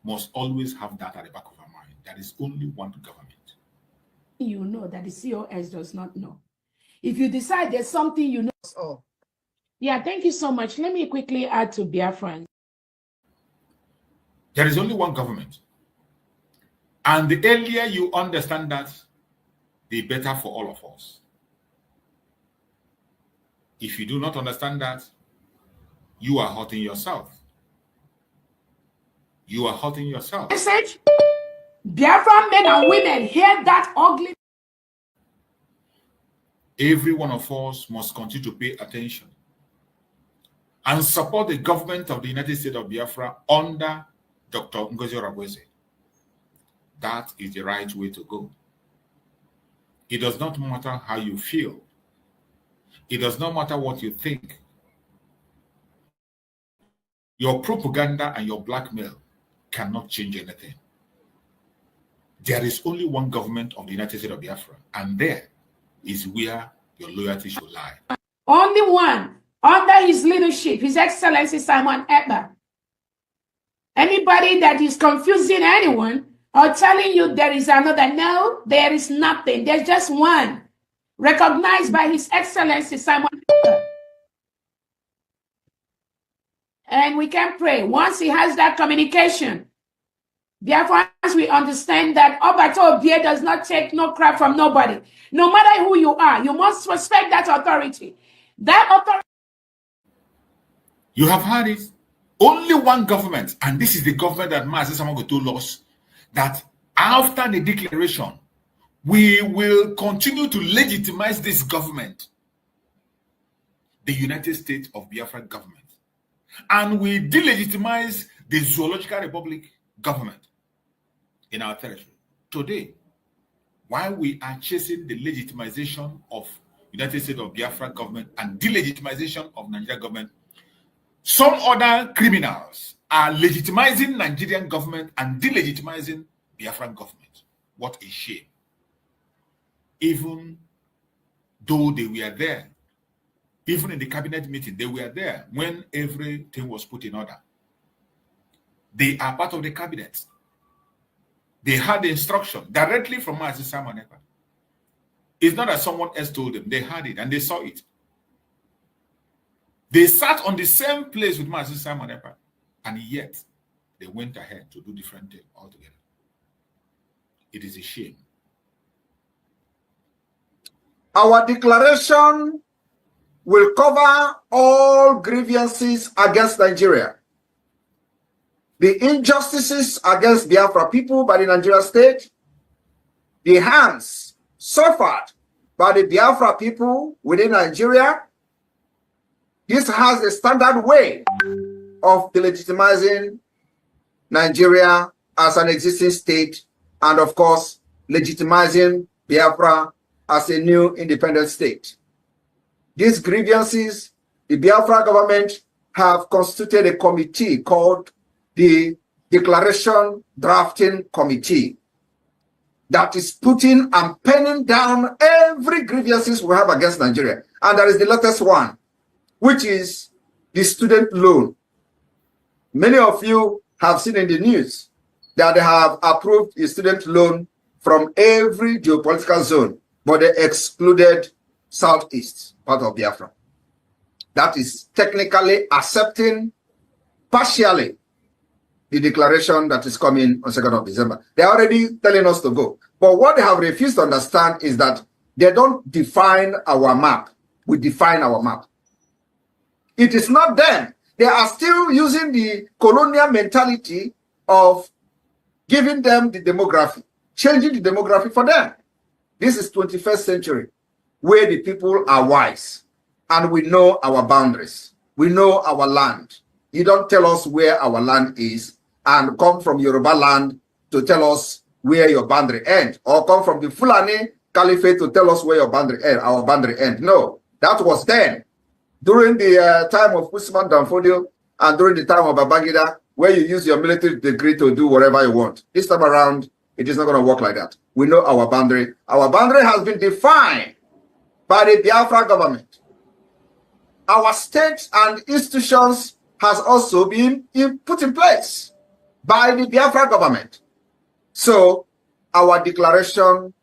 must always have that at the back of our mind. There is only one government. You know that the COS does not know. If you decide there's something you know. Oh. Yeah, thank you so much. Let me quickly add to Biafrans. There is only one government. And the earlier you understand that, the better for all of us. If you do not understand that, you are hurting yourself. You are hurting yourself. Message. Biafran men and women hear that ugly. Every one of us must continue to pay attention and support the government of the United States of Biafra under Dr. Ngozi Orakwe. That is the right way to go. It does not matter how you feel. It does not matter what you think. Your propaganda and your blackmail cannot change anything. There is only one government of the United States of Biafra, and there is where your loyalty should lie. Only one, under his leadership, His Excellency Simon Ekpa. Anybody that is confusing anyone or telling you there is another, no, there is nothing. There's just one, recognized by His Excellency Simon Ekpa. And we can pray. Once he has that communication, Biafrans, we understand that Obato Obie does not take no crap from nobody. No matter who you are, you must respect that authority. That authority. You have heard it. Only one government, and this is the government that Mazi Samago told us, that after the declaration, we will continue to legitimize this government, the United States of Biafra government. And we delegitimize the Zoological Republic government in our territory. Today, while we are chasing the legitimization of United States of Biafra government and delegitimization of Nigerian government, some other criminals are legitimizing Nigerian government and delegitimizing Biafran government. What a shame. Even though they were there, even in the cabinet meeting, they were there when everything was put in order. They are part of the cabinet. They had the instruction directly from Mazi Simon Ekpa. It's not that someone else told them. They had it and they saw it. They sat on the same place with Mazi Simon Ekpa, and yet they went ahead to do different things altogether. It is a shame. Our declaration will cover all grievances against Nigeria. The injustices against Biafra people by the Nigeria state, the harms suffered by the Biafra people within Nigeria. This has a standard way of delegitimizing Nigeria as an existing state, and of course, legitimizing Biafra as a new independent state. These grievances, the Biafra government have constituted a committee called the Declaration Drafting Committee that is putting and penning down every grievances we have against Nigeria. And there is the latest one, which is the student loan. Many of you have seen in the news that they have approved a student loan from every geopolitical zone, but they excluded Southeast, part of Biafra. That is technically accepting partially the declaration that is coming on 2nd of December. They're already telling us to go. But what they have refused to understand is that they don't define our map. We define our map. It is not them. They are still using the colonial mentality of giving them the demography, changing the demography for them. This is 21st century, where the people are wise and we know our boundaries. We know our land. You don't tell us where our land is and come from Yoruba land to tell us where your boundary ends, or come from the Fulani Caliphate to tell us where your boundary end, our boundary end. No, that was then, during the time of Usman Danfodio and during the time of Babangida, where you use your military degree to do whatever you want. This time around, it is not going to work like that. We know our boundary. Our boundary has been defined by the Biafra government. Our states and institutions has also been put in place by the Biafra government. So our declaration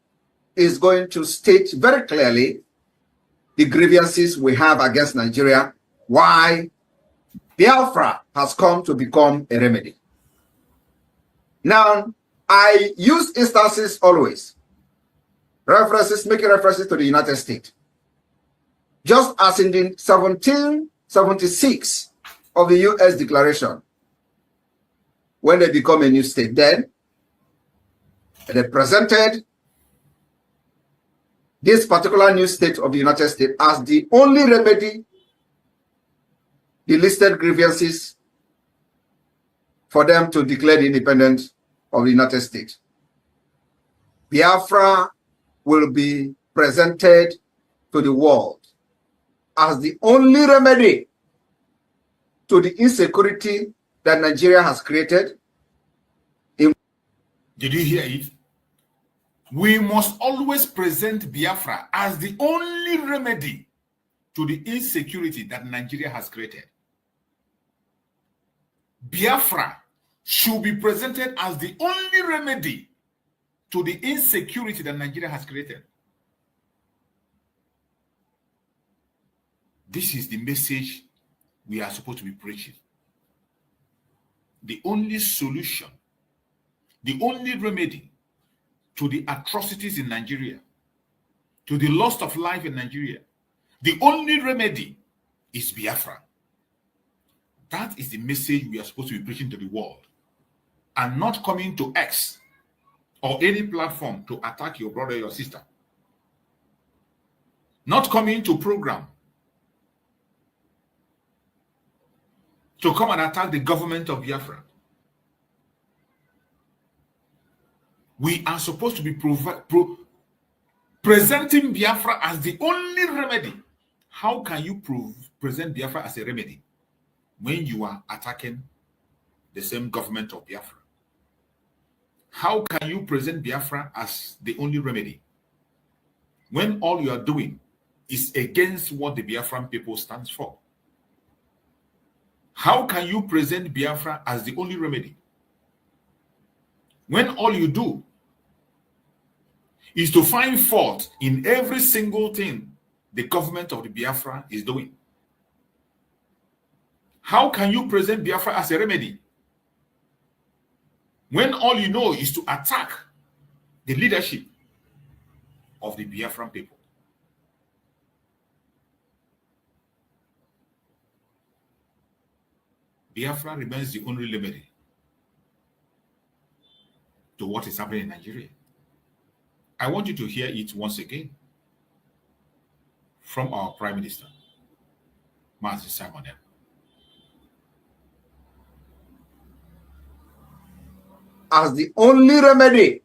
is going to state very clearly the grievances we have against Nigeria, why Biafra has come to become a remedy. Now, I use instances always, making references to the United States. Just as in the 1776 of the U.S. Declaration, when they become a new state, then they presented this particular new state of the United States as the only remedy, the listed grievances for them to declare the independence of the United States. Biafra will be presented to the world as the only remedy to the insecurity that Nigeria has created. Did you hear it? We must always present Biafra as the only remedy to the insecurity that Nigeria has created. Biafra should be presented as the only remedy to the insecurity that Nigeria has created. This is the message we are supposed to be preaching. The only solution, the only remedy to the atrocities in Nigeria, to the loss of life in Nigeria, the only remedy is Biafra. That is the message we are supposed to be preaching to the world, and not coming to X or any platform to attack your brother or your sister. Not coming to program to come and attack the government of Biafra. We are supposed to be presenting Biafra as the only remedy. How can you present Biafra as a remedy when you are attacking the same government of Biafra? How can you present Biafra as the only remedy when all you are doing is against what the Biafran people stands for? How can you present Biafra as the only remedy when all you do is to find fault in every single thing the government of the Biafra is doing? How can you present Biafra as a remedy when all you know is to attack the leadership of the Biafran people? Biafra remains the only remedy to what is happening in Nigeria. I want you to hear it once again from our Prime Minister, Mazi Simon. As the only remedy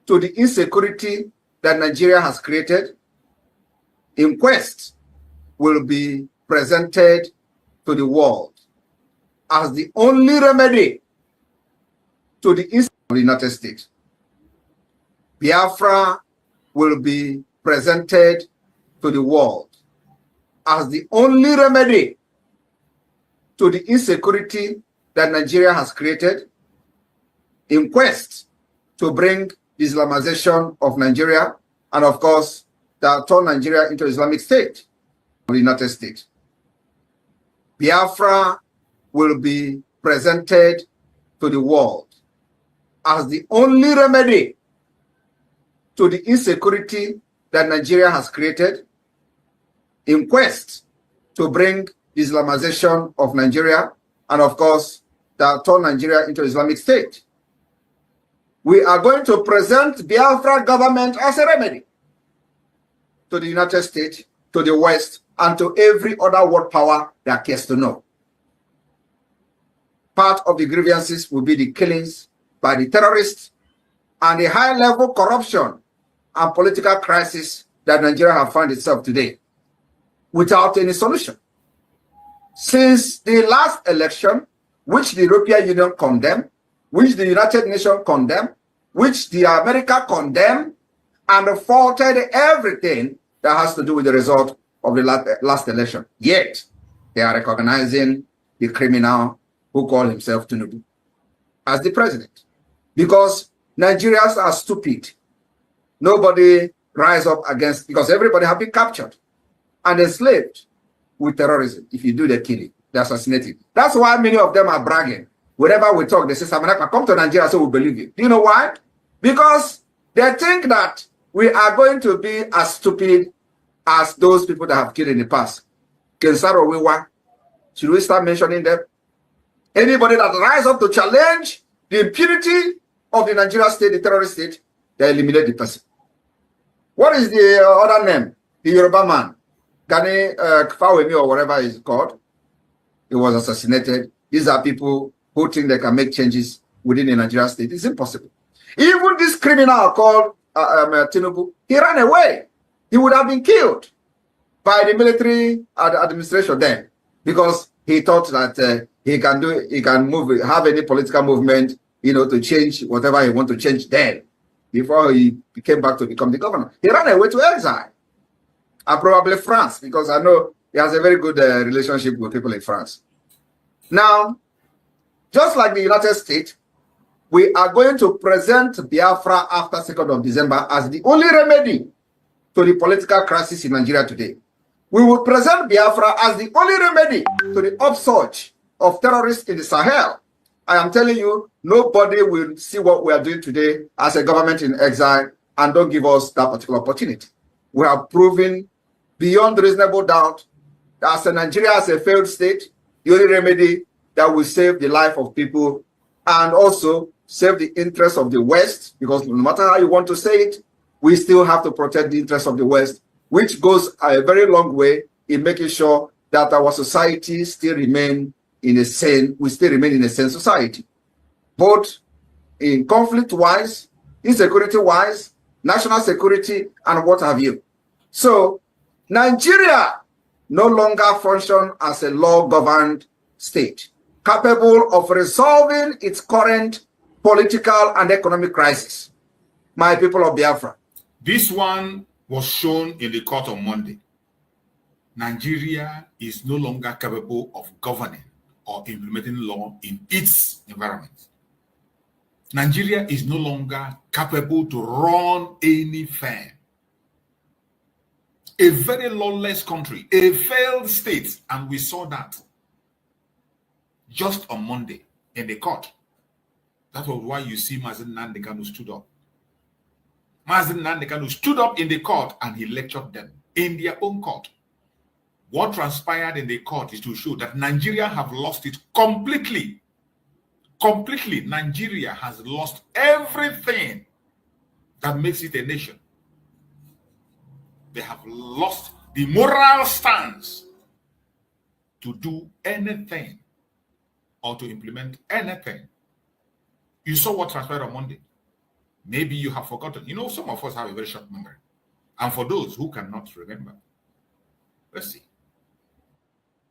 to the insecurity that Nigeria has created, inquest will be presented to the world as the only remedy to the insecurity of the United States. Biafra will be presented to the world as the only remedy to the insecurity that Nigeria has created, in quest to bring the Islamization of Nigeria, and of course, that turn Nigeria into Islamic State of the United States. Biafra will be presented to the world as the only remedy to the insecurity that Nigeria has created, in quest to bring Islamization of Nigeria and, of course, that turn Nigeria into Islamic State. We are going to present Biafra government as a remedy to the United States, to the West, and to every other world power that cares to know. Part of the grievances will be the killings by the terrorists and the high-level corruption and political crisis that Nigeria has found itself today without any solution. Since the last election, which the European Union condemned, which the United Nations condemned, which the America condemned, and faulted everything that has to do with the result of the last election. Yet, they are recognizing the criminal who called himself Tinubu as the president. Because Nigerians are stupid. Nobody rise up against, because everybody have been captured and enslaved with terrorism. If you do the killing, the assassinating. That's why many of them are bragging. Whenever we talk, they say, Samanaka, come to Nigeria so we believe you. Do you know why? Because they think that we are going to be as stupid as those people that have killed in the past. Kensaro Wiwa, should we start mentioning them? Anybody that rise up to challenge the impunity of the Nigeria state, the terrorist state, they eliminate the person. What is the other name? The Yoruba man, Gani Kfawemi or whatever he's called. He was assassinated. These are people who think they can make changes within the Nigeria state. It's impossible. Even this criminal called Tinubu, he ran away. He would have been killed by the military administration then, because he thought that he can move, have any political movement, you know, to change whatever he want to change then, before he came back to become the governor. He ran away to exile, and probably France, because I know he has a very good relationship with people in France. Now, just like the United States, we are going to present Biafra after 2nd of December as the only remedy to the political crisis in Nigeria today. We will present Biafra as the only remedy to the upsurge of terrorists in the Sahel. I am telling you, nobody will see what we are doing today as a government in exile and don't give us that particular opportunity. We have proven beyond reasonable doubt that as Nigeria as a failed state, the only remedy that will save the life of people and also save the interests of the West, because no matter how you want to say it, we still have to protect the interests of the West, which goes a very long way in making sure that our society still remain in a sane, we still remain in a sane society, both in conflict-wise, insecurity-wise, national security, and what have you. So Nigeria no longer function as a law-governed state, capable of resolving its current political and economic crisis. My people of Biafra. This one was shown in the court on Monday. Nigeria is no longer capable of governing or implementing law in its environment. Nigeria is no longer capable to run any firm. A very lawless country, a failed state, and we saw that just on Monday in the court. That was why you see Mazen Nnamdi Kanu stood up. Mazen Nnamdi Kanu stood up in the court and he lectured them in their own court. What transpired in the court is to show that Nigeria have lost it completely. Completely. Nigeria has lost everything that makes it a nation. They have lost the moral stance to do anything or to implement anything. You saw what transpired on Monday. Maybe you have forgotten. You know, some of us have a very short memory. And for those who cannot remember, let's see.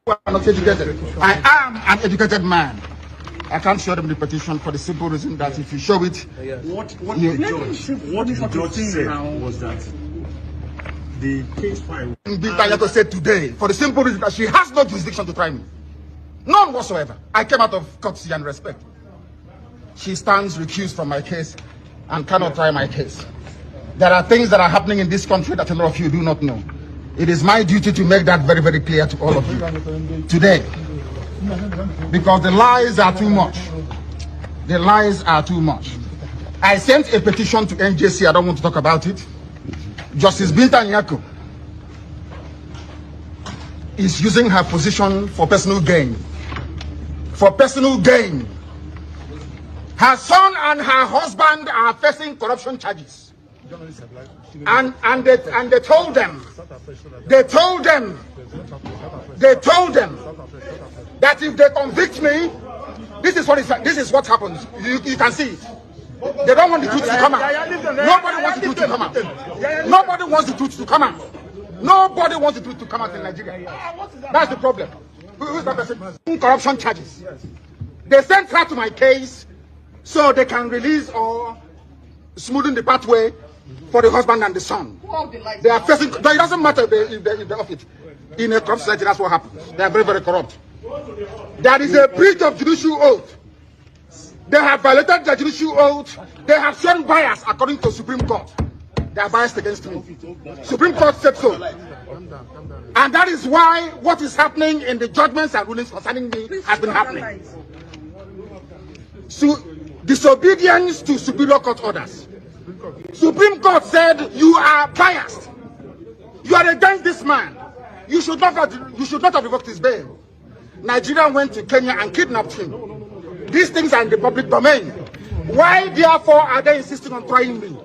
I'm not educated. I am an educated man. I can't show them the petition for the simple reason that if you show it, what the judge said was that the case file. I said today for the simple reason that she has no jurisdiction to try me, none whatsoever. I came out of courtesy and respect. She stands recused from my case and cannot try my case. There are things that are happening in this country that a lot of you do not know. It is my duty to make that very, very clear to all of you today. Because the lies are too much. The lies are too much. I sent a petition to NJC. I don't want to talk about it. Justice Binta Nyako is using her position for personal gain. For personal gain. Her son and her husband are facing corruption charges. And they told them that if they convict me, this is what happens. You can see it. They don't want the truth to come out. Nobody wants the truth to come out. Nobody wants the truth to come out. Nobody wants the truth to come out in Nigeria. That's the problem. Who is that person? Corruption charges. They sent her to my case so they can release or smoothen the pathway for the husband and the son. They are facing. It doesn't matter if they're off it. In a corrupt society, that's what happens. They are very, very corrupt. There is a breach of judicial oath. They have violated the judicial oath. They have shown bias according to Supreme Court. They are biased against me. Supreme Court said so. And that is why what is happening in the judgments and rulings concerning me has been happening. So, disobedience to Superior Court orders. Supreme Court said you are biased. You are against this man. You should not have revoked his bail. Nigeria went to Kenya and kidnapped him. These things are in the public domain. Why, therefore, are they insisting on trying me?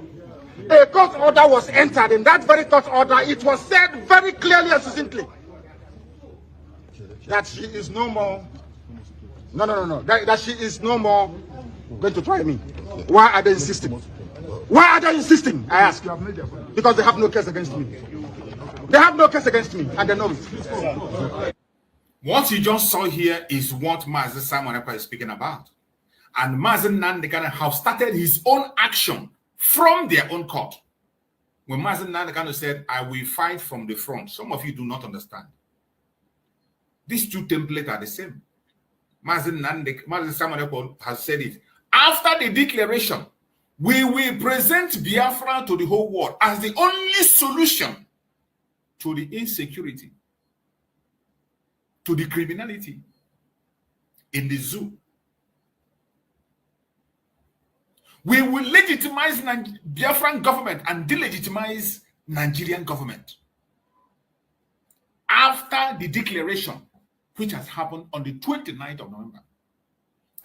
A court order was entered. In that very court order, it was said very clearly and succinctly that she is no more. No. That she is no more going to try me. Why are they insisting? Why are they insisting? I ask. Because they have no case against me. They have no case against me, and they know it. What you just saw here is what Mazi Simon Ekpa is speaking about. And Mazi Nandekano have started his own action from their own court. When Mazi Nandekano said, I will fight from the front, some of you do not understand. These two templates are the same. Mazi Simon Ekpa has said it. After the declaration, we will present Biafra to the whole world as the only solution to the insecurity, to the criminality in the zoo. We will legitimize Biafran government and delegitimize Nigerian government. After the declaration, which has happened on the 29th of November.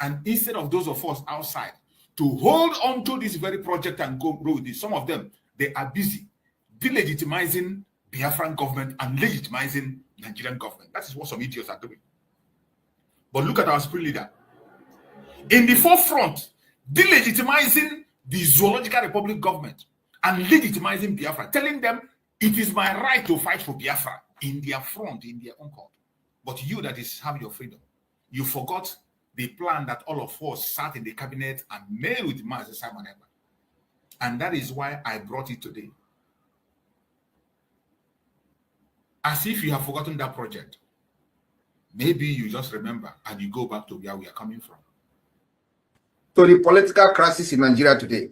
And instead of those of us outside to hold on to this very project and go through with it, some of them, they are busy delegitimizing Biafran government and legitimizing Nigerian government. That is what some idiots are doing. But look at our spirit leader. In the forefront, delegitimizing the Zoological Republic government and legitimizing Biafra, telling them it is my right to fight for Biafra in their front, in their own court. But you that is have your freedom, you forgot the plan that all of us sat in the cabinet and made with Mazi Simon Ekpa. And that is why I brought it today. As if you have forgotten that project. Maybe you just remember and you go back to where we are coming from. To the political crisis in Nigeria today,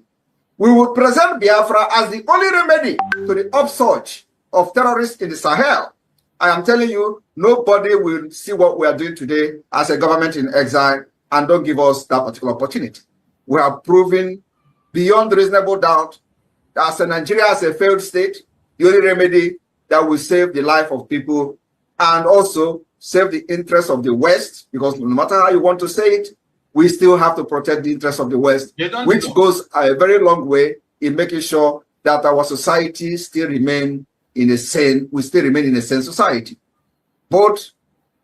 we will present Biafra as the only remedy to the upsurge of terrorists in the Sahel. I am telling you, nobody will see what we are doing today as a government in exile and don't give us that particular opportunity. We have proven beyond reasonable doubt that as Nigeria as a failed state, the only remedy that will save the life of people and also save the interests of the West, because no matter how you want to say it, we still have to protect the interests of the West, which goes a very long way in making sure that our society still remain in a sane, we still remain in a sane society, both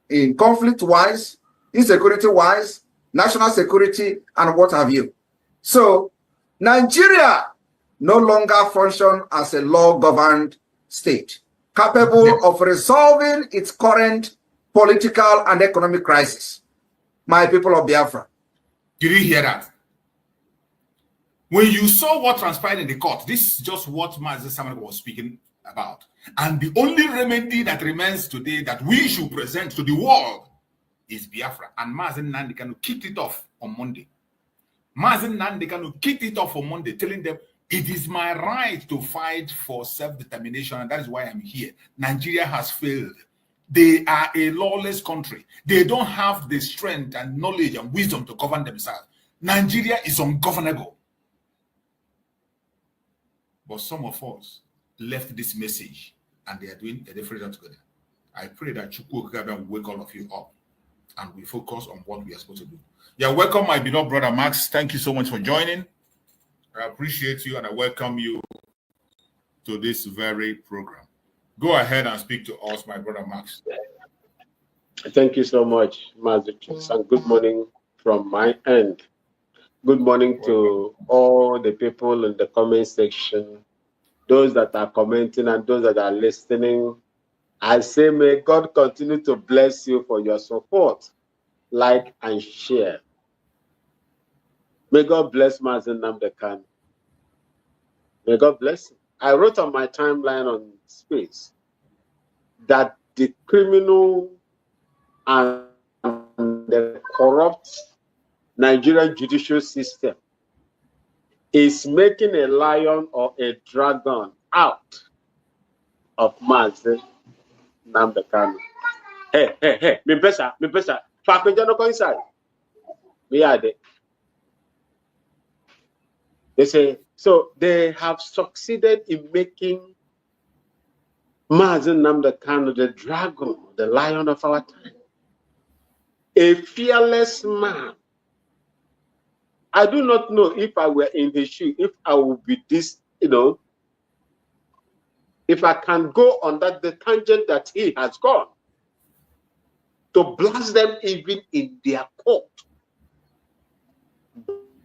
in conflict-wise, insecurity-wise, national security, and what have you. So Nigeria no longer function as a law-governed state, capable of resolving its current political and economic crisis. My people of Biafra. Did you hear that? When you saw what transpired in the court, this is just what Mazi Simon was speaking about. And the only remedy that remains today that we should present to the world is Biafra. And Mazi Nandekano kicked it off on Monday. Mazi Nandekano kicked it off on Monday, telling them, it is my right to fight for self-determination, and that is why I'm here. Nigeria has failed. They are a lawless country. They don't have the strength and knowledge and wisdom to govern themselves. Nigeria is ungovernable. But some of us left this message and they are doing a different together. I pray that Chukwu will wake all of you up and we focus on what we are supposed to do. Yeah, welcome, my beloved brother Max. Thank you so much for joining. I appreciate you and I welcome you to this very program. Go ahead and speak to us, my brother Max. Thank you so much, Mazuchis, and good morning from my end. Good morning to all the people in the comment section, those that are commenting and those that are listening. I say, may God continue to bless you for your support, like and share. May God bless Mazen Namdekan. May God bless him. I wrote on my timeline on Space that the criminal and the corrupt Nigerian judicial system is making a lion or a dragon out of Mazen Namdekan. Hey, me pesa. Fakweja no inside. Me are there. They say, so they have succeeded in making Mazen Namdekan the dragon, the lion of our time, a fearless man. I do not know if I were in his shoe, if I would be this, if I can go on the tangent that he has gone, to blast them even in their court,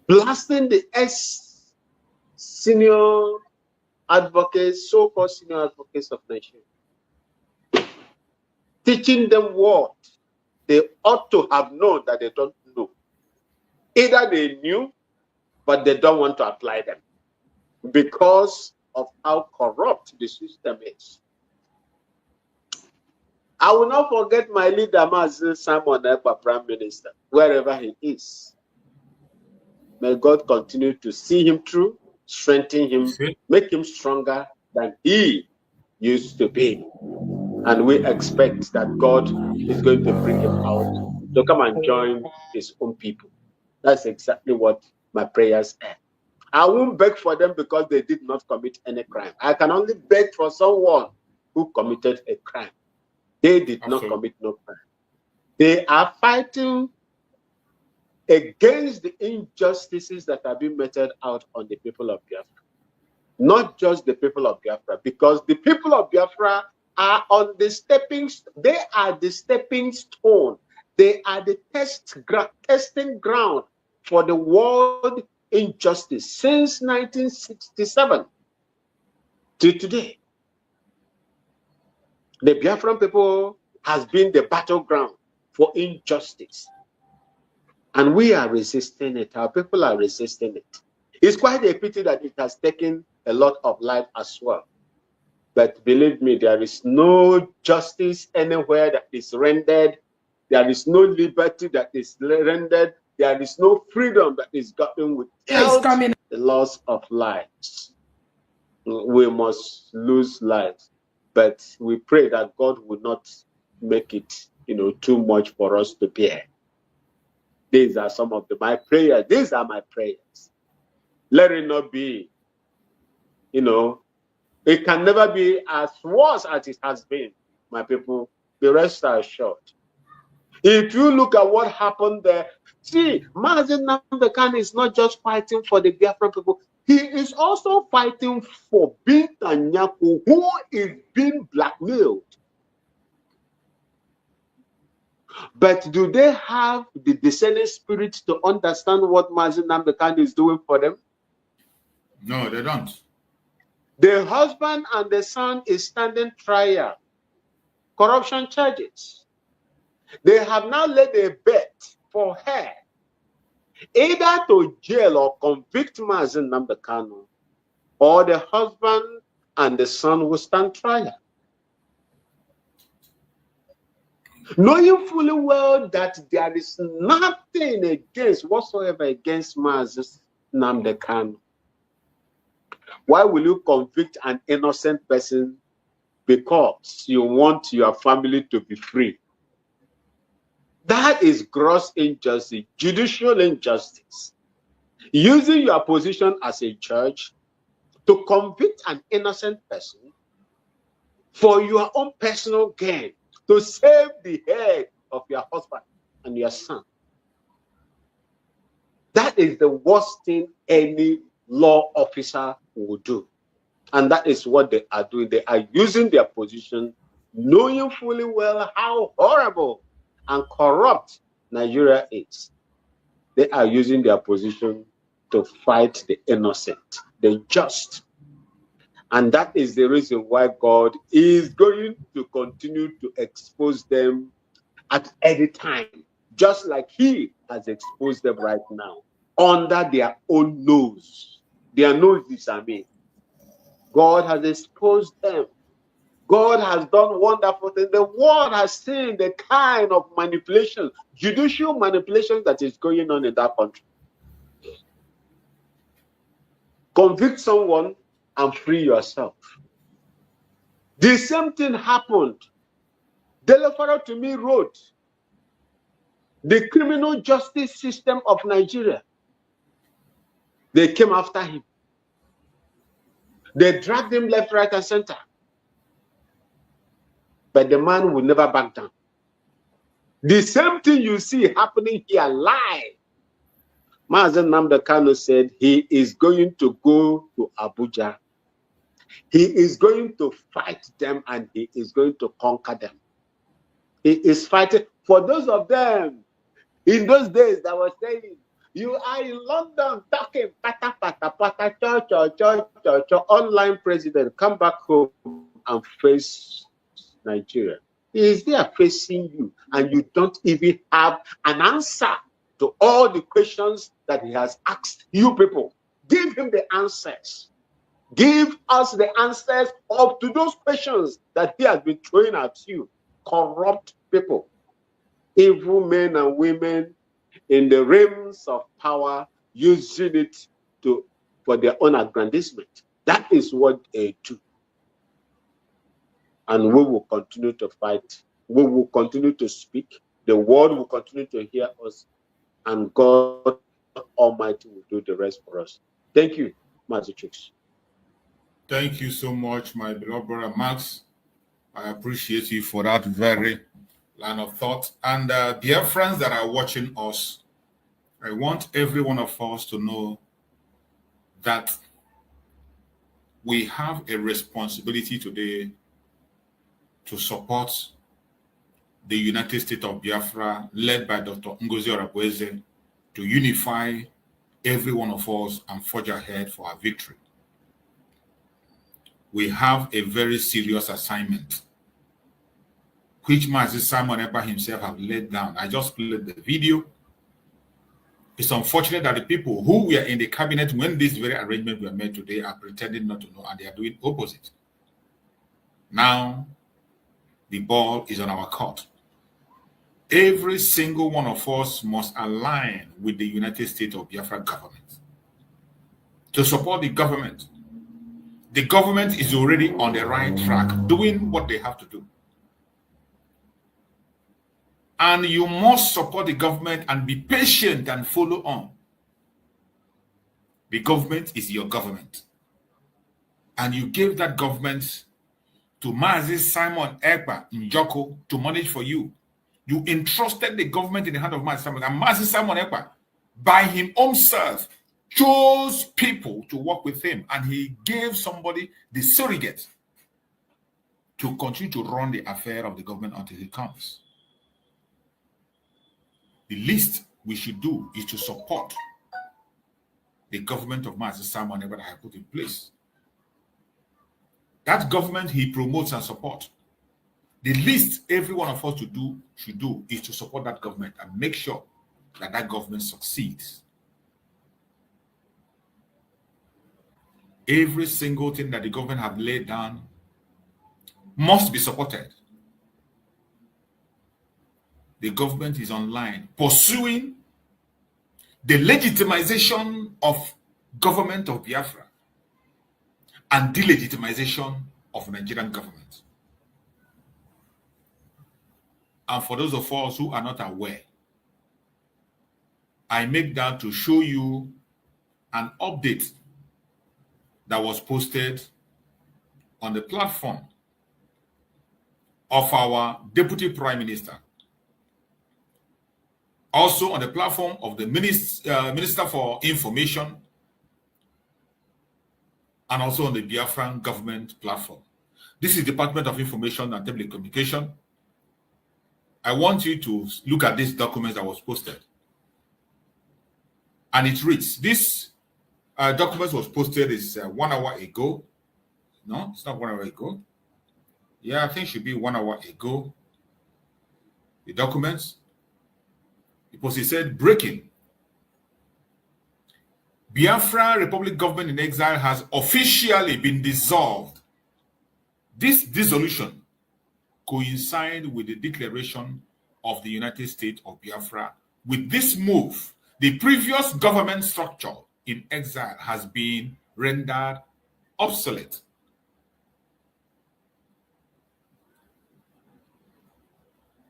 blasting the senior advocates, so-called senior advocates of Nigeria, teaching them what they ought to have known that they don't know. Either they knew, but they don't want to apply them because of how corrupt the system is. I will not forget my leader, Mazen Simon Ekpa, Prime Minister, wherever he is. May God continue to see him through, strengthen him, make him stronger than he used to be. And we expect that God is going to bring him out to come and join his own people. That's exactly what my prayers are. I won't beg for them because they did not commit any crime. I can only beg for someone who committed a crime. They did not commit no crime. They are fighting against the injustices that are being meted out on the people of Biafra. Not just the people of Biafra, because the people of Biafra are on the stepping stone. They are the stepping stone. They are the testing ground for the world injustice since 1967 to today. The Biafran people has been the battleground for injustice. And we are resisting it. Our people are resisting it. It's quite a pity that it has taken a lot of life as well. But believe me, there is no justice anywhere that is rendered. There is no liberty that is rendered. There is no freedom that is gotten without the loss of lives. We must lose lives. But we pray that God will not make it, too much for us to bear. These are some of my prayers. These are my prayers. Let it not be, it can never be as worse as it has been, my people. The rest are assured. If you look at what happened there, see, Mazen Namdekan is not just fighting for the Biafran people. He is also fighting for Binta Nyako, who is being blackmailed. But do they have the discerning spirit to understand what Mazen Namdekan is doing for them? No, they don't. The husband and the son is standing trial, corruption charges. They have now laid a bet for her, either to jail or convict Mazen Namdekan, or the husband and the son will stand trial. Knowing fully well that there is nothing whatsoever against Mazen Namdekan. Why will you convict an innocent person because you want your family to be free? That is gross injustice, judicial injustice. Using your position as a judge to convict an innocent person for your own personal gain, to save the head of your husband and your son. That is the worst thing any law officer will do. And that is what they are doing. They are using their position, knowing fully well how horrible and corrupt Nigeria is. They are using their position to fight the innocent, the just. And that is the reason why God is going to continue to expose them at any time, just like he has exposed them right now, under their own nose. Their noses, I mean. God has exposed them. God has done wonderful things. The world has seen the kind of manipulation, judicial manipulation that is going on in that country. Convict someone and free yourself. The same thing happened. Delegitimizing to me wrote, the criminal justice system of Nigeria. They came after him. They dragged him left, right, and center. But the man will never back down. The same thing you see happening here live. Mazen Nnamdi Kanu said he is going to go to Abuja. He is going to fight them and he is going to conquer them. He is fighting for those of them in those days that were saying, you are in London talking pata pata pata cho, online president, come back home and face Nigeria. He is there facing you, and you don't even have an answer to all the questions that he has asked you people. Give him the answers. Give us the answers up to those questions that he has been throwing at you. Corrupt people, evil men and women in the realms of power, using it for their own aggrandizement. That is what they do. And we will continue to fight. We will continue to speak. The world will continue to hear us. And God Almighty will do the rest for us. Thank you, Mazitrix. Thank you so much, my beloved brother Max. I appreciate you for that very line of thought. And dear friends that are watching us, I want every one of us to know that we have a responsibility today to support the United States of Biafra, led by Dr. Ngozi Orakwe, to unify every one of us and forge ahead for our victory. We have a very serious assignment, which Mazi Simon Ekpa himself have laid down. I just played the video. It's unfortunate that the people who were in the cabinet when this very arrangement were made today are pretending not to know, and they are doing opposite. Now, the ball is on our court. Every single one of us must align with the United States of Biafra government to support the government. The government is already on the right track, doing what they have to do. And you must support the government and be patient and follow on. The government is your government. And you gave that government to Mazi Simon Ekpa Njoko to manage for you. You entrusted the government in the hand of Mazi Simon. And Mazi Simon Ekpa, by his own self, chose people to work with him. And he gave somebody the surrogate to continue to run the affair of the government until he comes. The least we should do is to support the government of Mazi Simon Ekpa that I put in place. That government he promotes and supports. The least every one of us should do is to support that government and make sure that that government succeeds. Every single thing that the government have laid down must be supported. The government is online pursuing the legitimization of government of Biafra and delegitimization of Nigerian government. And for those of us who are not aware, I make that to show you an update that was posted on the platform of our Deputy Prime Minister. Also on the platform of the Minister for Information, and also on the Biafran government platform. This is Department of Information and Telecommunication. I want you to look at this document that was posted. And it reads, this document was posted is 1 hour ago. No, it's not 1 hour ago. Yeah, I think it should be 1 hour ago. The documents. It said, breaking. Biafra Republic government in exile has officially been dissolved. This dissolution coincides with the declaration of the United States of Biafra. With this move, the previous government structure in exile has been rendered obsolete.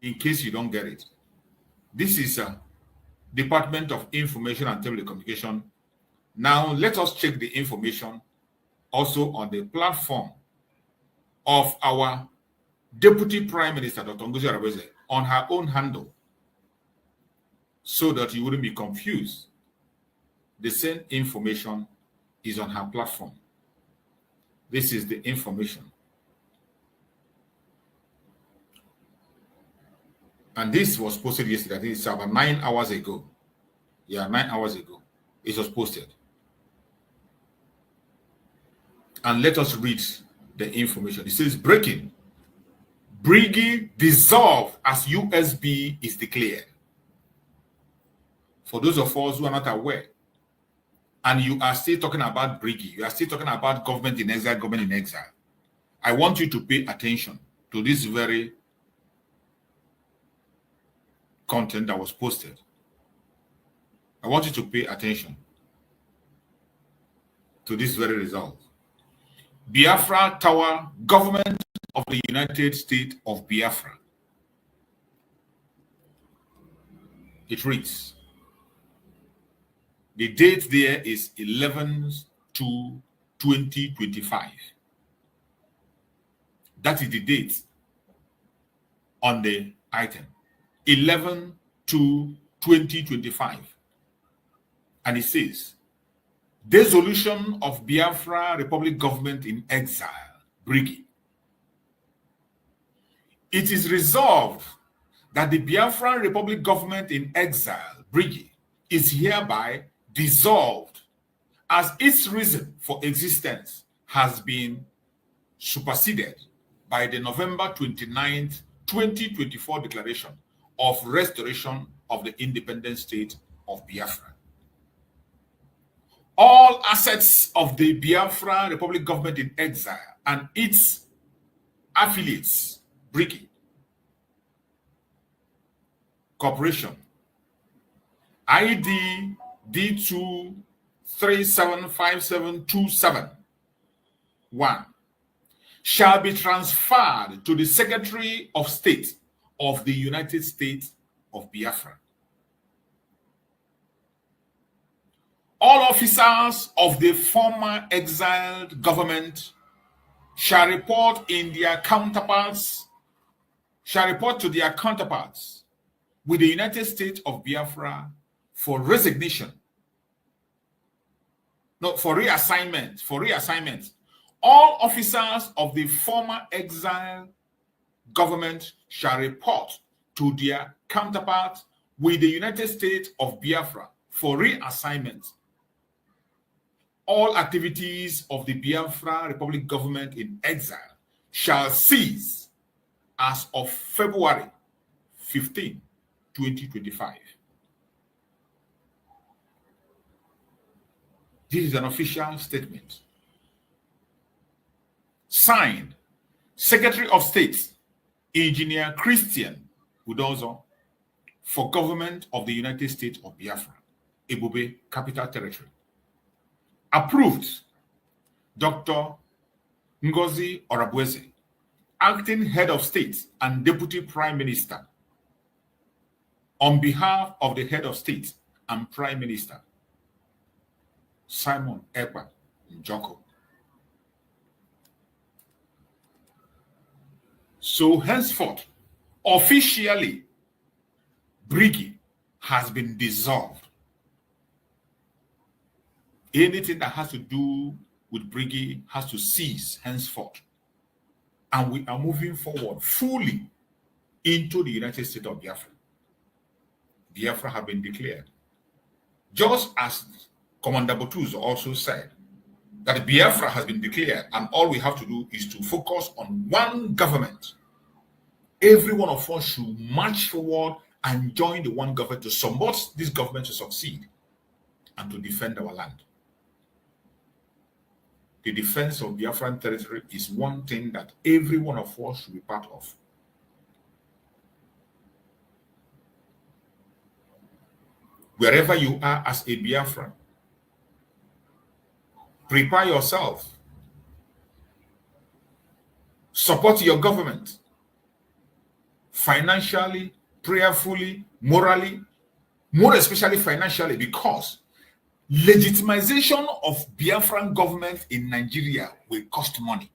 In case you don't get it, this is a Department of Information and Telecommunication. Now, let us check the information also on the platform of our Deputy Prime Minister, Dr. Ngozi Arabeze, on her own handle, so that you wouldn't be confused. The same information is on her platform. This is the information. And this was posted yesterday. I think it's about 9 hours ago. Yeah, 9 hours ago. It was posted. And let us read the information. It says, breaking. BRGY dissolved as USB is declared. For those of us who are not aware, and you are still talking about BRGY, you are still talking about government in exile, I want you to pay attention to this very content that was posted. I want you to pay attention to this very result. Biafra Tower, government of the United States of Biafra. It reads, the date there is 11/2/2025. That is the date on the item. 11/2/2025. And it says, Dissolution of Biafra Republic government in exile, BRGY. It is resolved that the Biafra Republic government in exile, BRGY, is hereby dissolved as its reason for existence has been superseded by the November 29th, 2024 declaration of restoration of the independent state of Biafra. All assets of the Biafra Republic government in exile and its affiliates, BRGY Corporation, ID D2375727-1, shall be transferred to the Secretary of State of the United States of Biafra. All officers of the former exiled government shall report to their counterparts with the United States of Biafra for resignation. No, for reassignment. All officers of the former exiled government shall report to their counterparts with the United States of Biafra for reassignment. All activities of the Biafra Republic government in exile shall cease as of February 15, 2025. This is an official statement. Signed, Secretary of State, Engineer Christian Udozo, for Government of the United States of Biafra, Ebube, Capital Territory. Approved, Dr. Ngozi Arabeze, Acting Head of State and Deputy Prime Minister, on behalf of the Head of State and Prime Minister, Simon Ekpa Njoko. So henceforth, officially, BRGY has been dissolved. Anything that has to do with BRGY has to cease henceforth. And we are moving forward fully into the United States of Biafra. Biafra have been declared. Just as Commander Botuz also said, that Biafra has been declared, and all we have to do is to focus on one government. Every one of us should march forward and join the one government to support this government to succeed and to defend our land. The defense of Biafran territory is one thing that every one of us should be part of. Wherever you are as a Biafran, prepare yourself. Support your government financially, prayerfully, morally, more especially financially, because legitimization of Biafran government in Nigeria will cost money.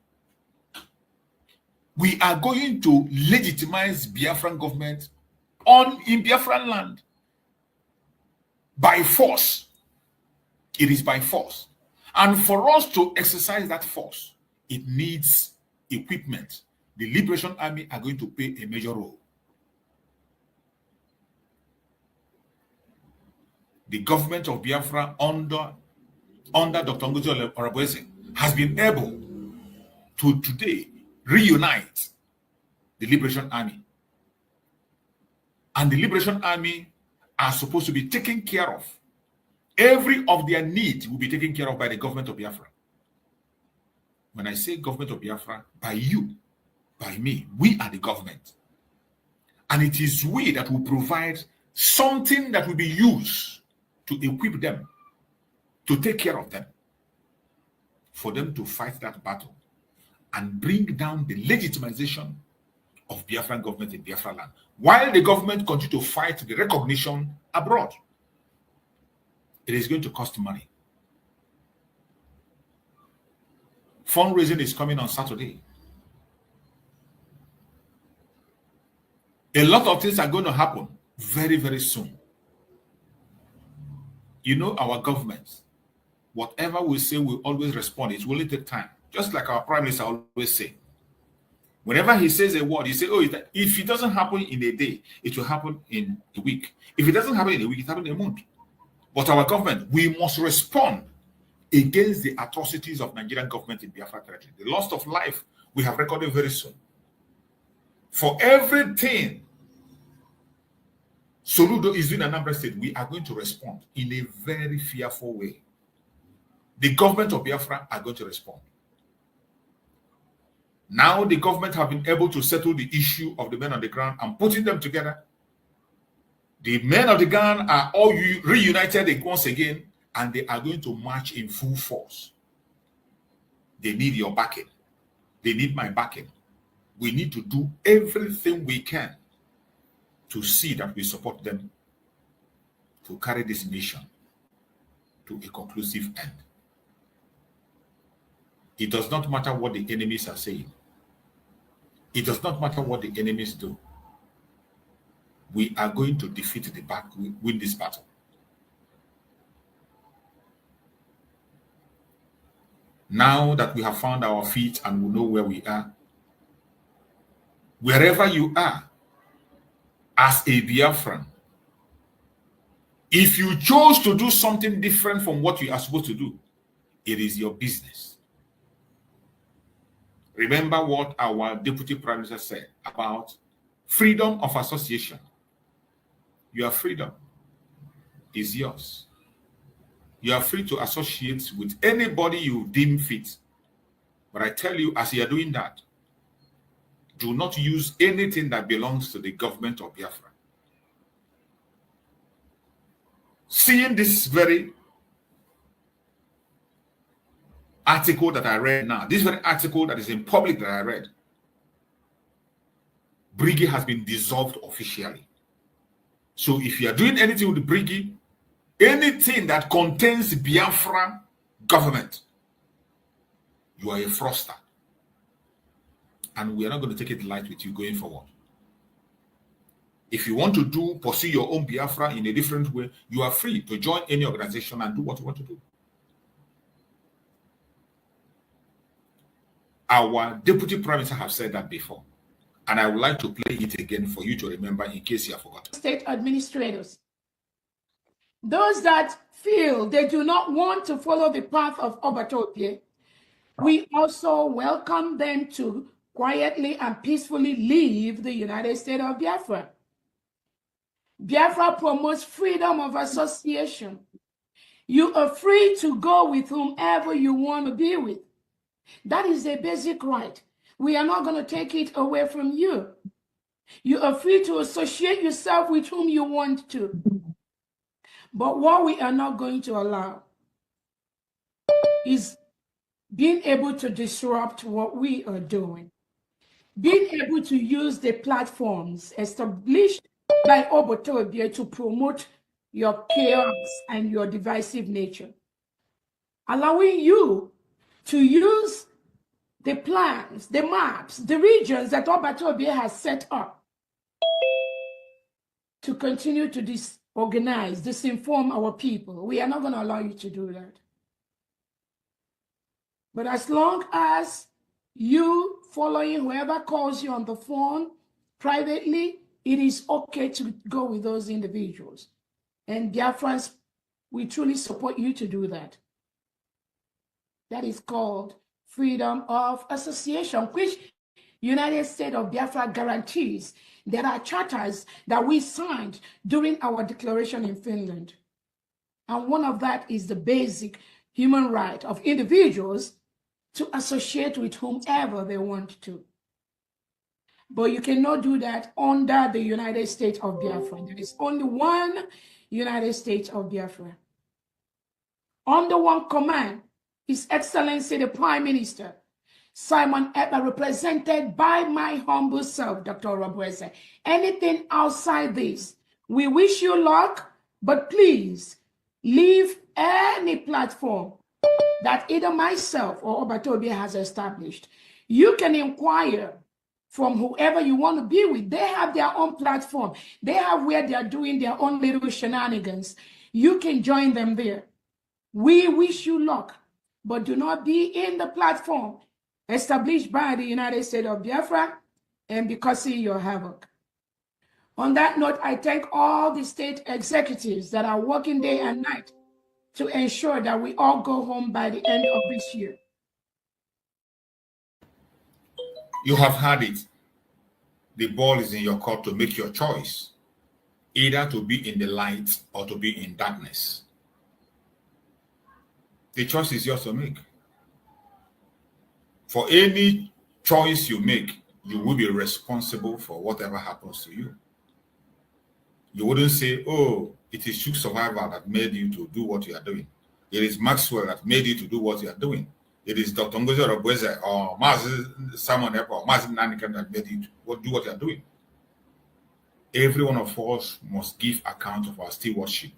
We are going to legitimize Biafran government in Biafran land by force. It is by force. And for us to exercise that force, it needs equipment. The Liberation Army are going to play a major role. The government of Biafra under Dr. Ngozi Oreboweze has been able to today reunite the Liberation Army. And the Liberation Army are supposed to be taken care of. Every of their needs will be taken care of by the government of Biafra. When I say government of Biafra, by you, by me, we are the government. And it is we that will provide something that will be used to equip them, to take care of them, for them to fight that battle and bring down the legitimization of Biafran government in Biafra land, while the government continue to fight the recognition abroad. It is going to cost money. Fundraising is coming on Saturday. A lot of things are going to happen very, very soon. You know, our government, whatever we say, we always respond. It will only take time. Just like our Prime Minister always say. Whenever he says a word, he says, oh, if it doesn't happen in a day, it will happen in a week. If it doesn't happen in a week, it happens in a month. But our government, we must respond against the atrocities of Nigerian government in Biafra territory. The loss of life we have recorded very soon. For everything Soludo is doing in Anambra State, we are going to respond in a very fearful way. The government of Biafra are going to respond. Now the government have been able to settle the issue of the men on the ground and putting them together. The men of the ground are all reunited once again, and they are going to march in full force. They need your backing. They need my backing. We need to do everything we can to see that we support them to carry this mission to a conclusive end. It does not matter what the enemies are saying. It does not matter what the enemies do. We are going to defeat the battle, win this battle. Now that we have found our feet and we know where we are, wherever you are, as a Biafran, if you chose to do something different from what you are supposed to do, it is your business. Remember what our Deputy Prime Minister said about freedom of association. Your freedom is yours. You are free to associate with anybody you deem fit. But I tell you, as you are doing that, do not use anything that belongs to the government of Biafra. Seeing this very article that I read now, this very article that is in public that I read, BRGY has been dissolved officially. So if you are doing anything with the BRGY, anything that contains Biafra government, you are a fraudster. and we are not going to take it light with you going forward. If you want to pursue your own Biafra in a different way, you are free to join any organization and do what you want to do. Our Deputy Prime Minister have said that before, and I would like to play it again for you to remember in case you have forgotten. State administrators, those that feel they do not want to follow the path of Obatopie, we also welcome them to quietly and peacefully leave the United States of Biafra. Biafra promotes freedom of association. You are free to go with whomever you want to be with. That is a basic right. We are not going to take it away from you. You are free to associate yourself with whom you want to. But what we are not going to allow is being able to disrupt what we are doing. Being able to use the platforms established by Obatopie to promote your chaos and your divisive nature. Allowing you to use the plans, the maps, the regions that Obatopie has set up to continue to disorganize, disinform our people. We are not going to allow you to do that. But as long as you following whoever calls you on the phone privately, it is okay to go with those individuals. And Biafrans, we truly support you to do that. That is called freedom of association, which United States of Biafra guarantees. There are charters that we signed during our declaration in Finland. And one of that is the basic human right of individuals to associate with whomever they want to. But you cannot do that under the United States of Biafra. There is only one United States of Biafra. Under one command, His Excellency the Prime Minister, Simon Ekpa, represented by my humble self, Dr. Robuese. Anything outside this, we wish you luck, but please leave any platform that either myself or Obatopie has established. You can inquire from whoever you want to be with. They have their own platform. They have where they are doing their own little shenanigans. You can join them there. We wish you luck, but do not be in the platform established by the United States of Biafra and be causing your havoc. On that note, I thank all the state executives that are working day and night to ensure that we all go home by the end of this year. You have had it. The ball is in your court to make your choice, either to be in the light or to be in darkness. The choice is yours to make. For any choice you make, you will be responsible for whatever happens to you. You wouldn't say, oh, it is Chuk Survivor that made you to do what you are doing. It is Maxwell that made you to do what you are doing. It is Dr. Ngozi Robueze or Simon Ekpa or Mazin Nanikan that made you to do what you are doing. Every one of us must give account of our stewardship.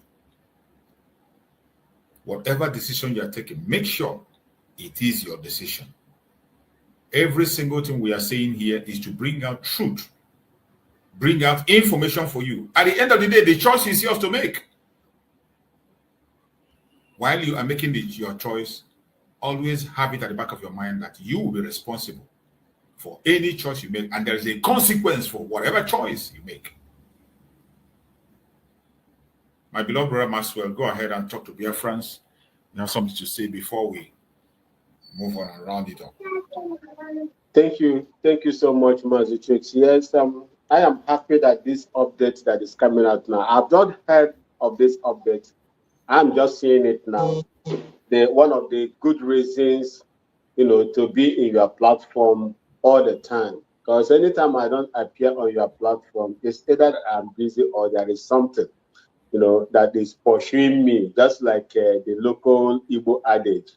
Whatever decision you are taking, make sure it is your decision. Every single thing we are saying here is to bring out truth, bring out information for you. At the end of the day, the choice is yours to make. While you are making your choice, always have it at the back of your mind that you will be responsible for any choice you make, and there is a consequence for whatever choice you make. My beloved brother Maxwell, go ahead and talk to Biafrans. You have something to say before we move on and round it up. Thank you so much, Mazuchix. Yes, I am happy that this update that is coming out now. I've not heard of this update. I'm just seeing it now. One of the good reasons, to be in your platform all the time. Because anytime I don't appear on your platform, it's either I'm busy or there is something, that is pursuing me. Just like the local Igbo adage.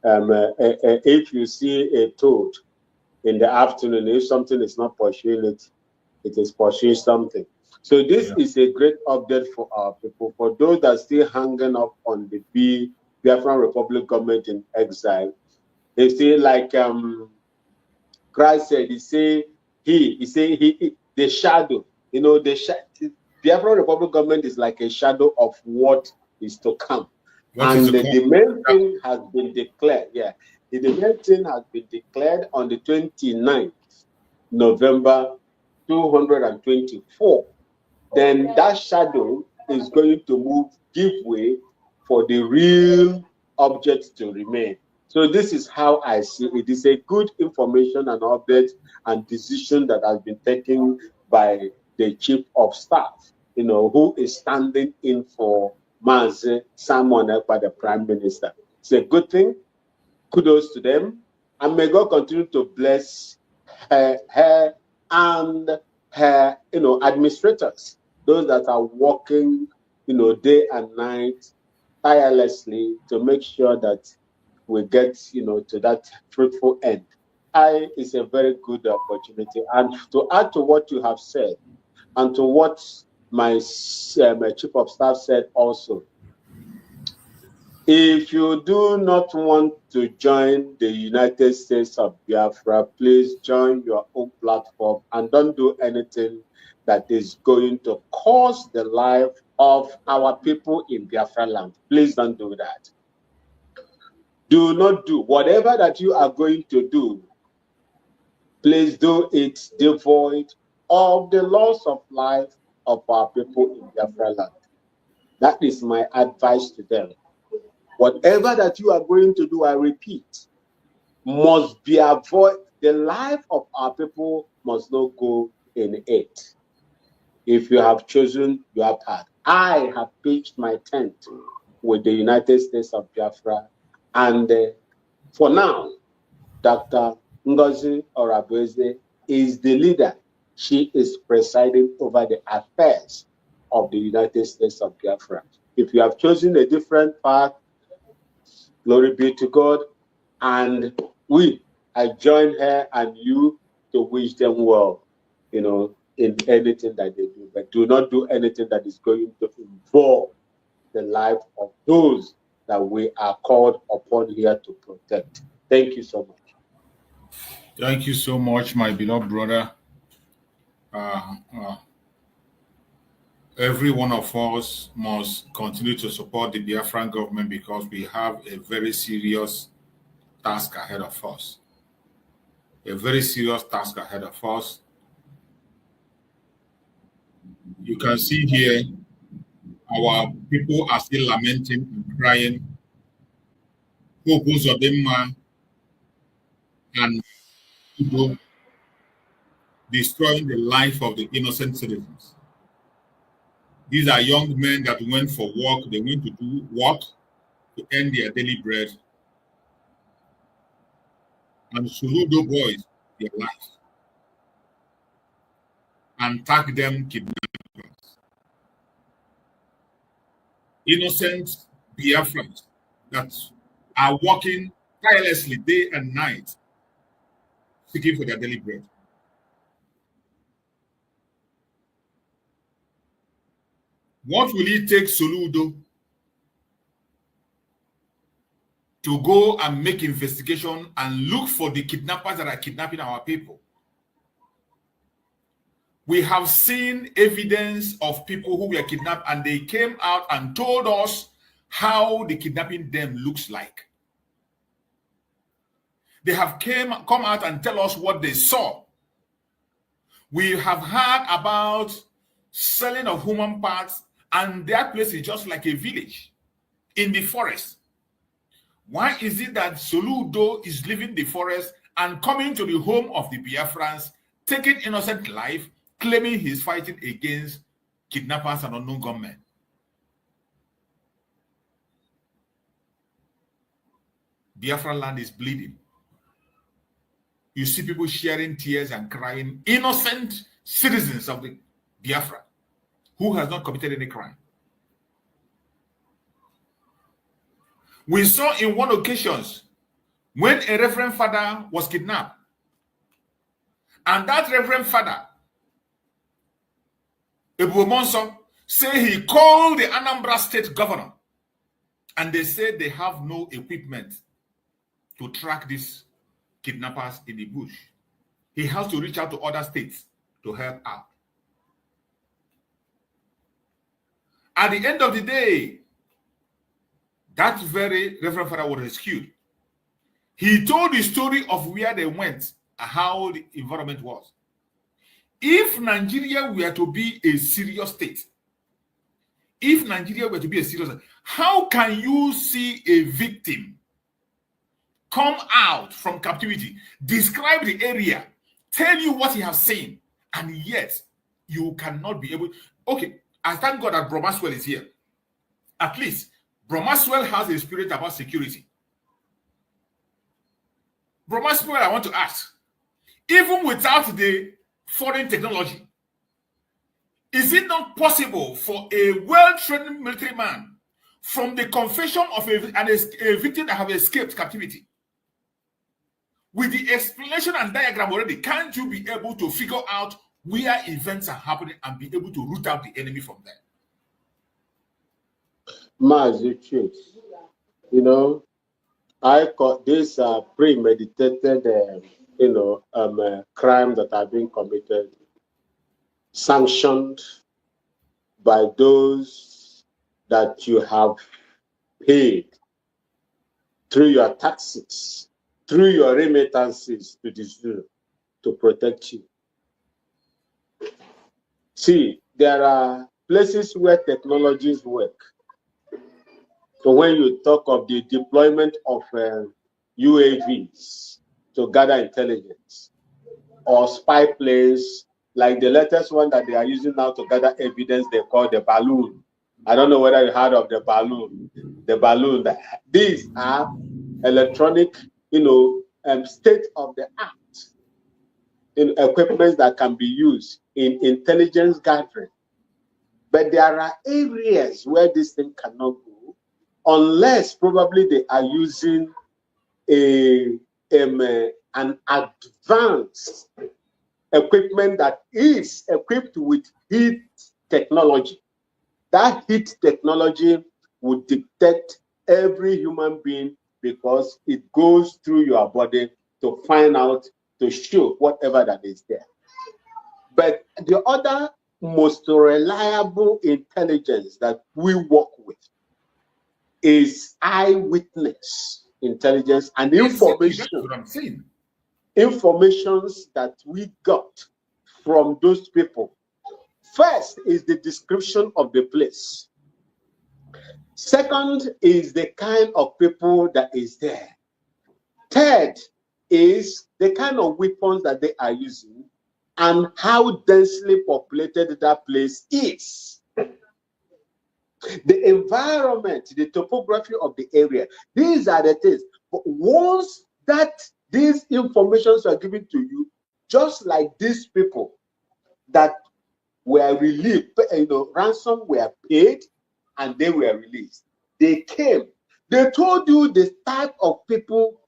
If you see a toad in the afternoon, if something is not pursuing it, it is pursuing something. So this is a great update for our people. For those that are still hanging up on the Biafran Republic government in exile, they feel like Christ said, he say the shadow, you know, the Biafra Republic government is like a shadow of what is to come. And the main thing has been declared. Yeah, the main thing has been declared on the 29th November 224. Then that shadow is going to give way for the real object to remain. So this is how I see it. It is a good information and update and decision that has been taken by the chief of staff, you know, who is standing in for Mazi Simon by the prime minister. It's a good thing. Kudos to them. And may God continue to bless her and her, you know, administrators, those that are working, you know, day and night tirelessly to make sure that we get, you know, to that fruitful end. It's a very good opportunity. And to add to what you have said, and to what my chief of staff said also, if you do not want to join the United States of Biafra, please join your own platform and don't do anything that is going to cause the life of our people in Biafra land. Please don't do that. Do not do whatever that you are going to do. Please do it devoid of the loss of life of our people in Biafra land. That is my advice to them. Whatever that you are going to do, I repeat, must be avoided. The life of our people must not go in it. If you have chosen your path, I have pitched my tent with the United States of Biafra, and for now, Dr. Ngozi Orabueze is the leader. She is presiding over the affairs of the United States of Biafra. If you have chosen a different path, glory be to God. And I join her and you to wish them well, you know, in anything that they do. But do not do anything that is going to involve the life of those that we are called upon here to protect. Thank you so much. Thank you so much, my beloved brother. Every one of us must continue to support the Biafran government because we have a very serious task ahead of us. A very serious task ahead of us. You can see here, our people are still lamenting and crying. And destroying the life of the innocent citizens. These are young men that went for work. They went to do work to earn their daily bread. And Soludo boys, their life. And tag them kidnappers. Innocent Biafrans that are working tirelessly day and night, seeking for their daily bread. What will it take Soludo to go and make investigation and look for the kidnappers that are kidnapping our people? We have seen evidence of people who were kidnapped and they came out and told us how the kidnapping them looks like. They have come out and tell us what they saw. We have heard about selling of human parts, and that place is just like a village in the forest. Why is it that Soludo is leaving the forest and coming to the home of the Biafrans, taking innocent life, claiming he's fighting against kidnappers and unknown gunmen? Biafra land is bleeding. You see people sharing tears and crying, innocent citizens of the Biafra who has not committed any crime. We saw in one occasion when a reverend father was kidnapped, and that reverend father, Ebu Monso, say he called the Anambra state governor, and they said they have no equipment to track these kidnappers in the bush. he has to reach out to other states to help out. At the end of the day, that very Reverend Father was rescued. He told the story of where they went and how the environment was. If Nigeria were to be a serious state, how can you see a victim come out from captivity, describe the area, tell you what he has seen, and yet you cannot be able? Okay, I thank God that Bro Maxwell is here. At least Bro Maxwell has a spirit about security. Bro Maxwell, I want to ask, even without the foreign technology, is it not possible for a well-trained military man from the confession of a victim that have escaped captivity, with the explanation and diagram already, can't you be able to figure out where events are happening and be able to root out the enemy from there? You know, I call this premeditated, crime that have been committed, sanctioned by those that you have paid through your taxes, through your remittances to protect you. See, there are places where technologies work. So when you talk of the deployment of UAVs to gather intelligence, or spy planes, like the latest one that they are using now to gather evidence, they call the balloon. I don't know whether you heard of the balloon. These are electronic, state-of-the-art equipment that can be used in intelligence gathering. But there are areas where this thing cannot go unless probably they are using an advanced equipment that is equipped with heat technology. That heat technology would detect every human being because it goes through your body to find out, to show whatever that is there. But the other most reliable intelligence that we work with is eyewitness intelligence and information. That's what I'm saying. Informations that we got from those people. First is the description of the place. Second is the kind of people that is there. Third is the kind of weapons that they are using and how densely populated that place is. The environment, the topography of the area, these are the things. But once that these informations are given to you, just like these people that were released, ransom were paid and they were released. They came. They told you the type of people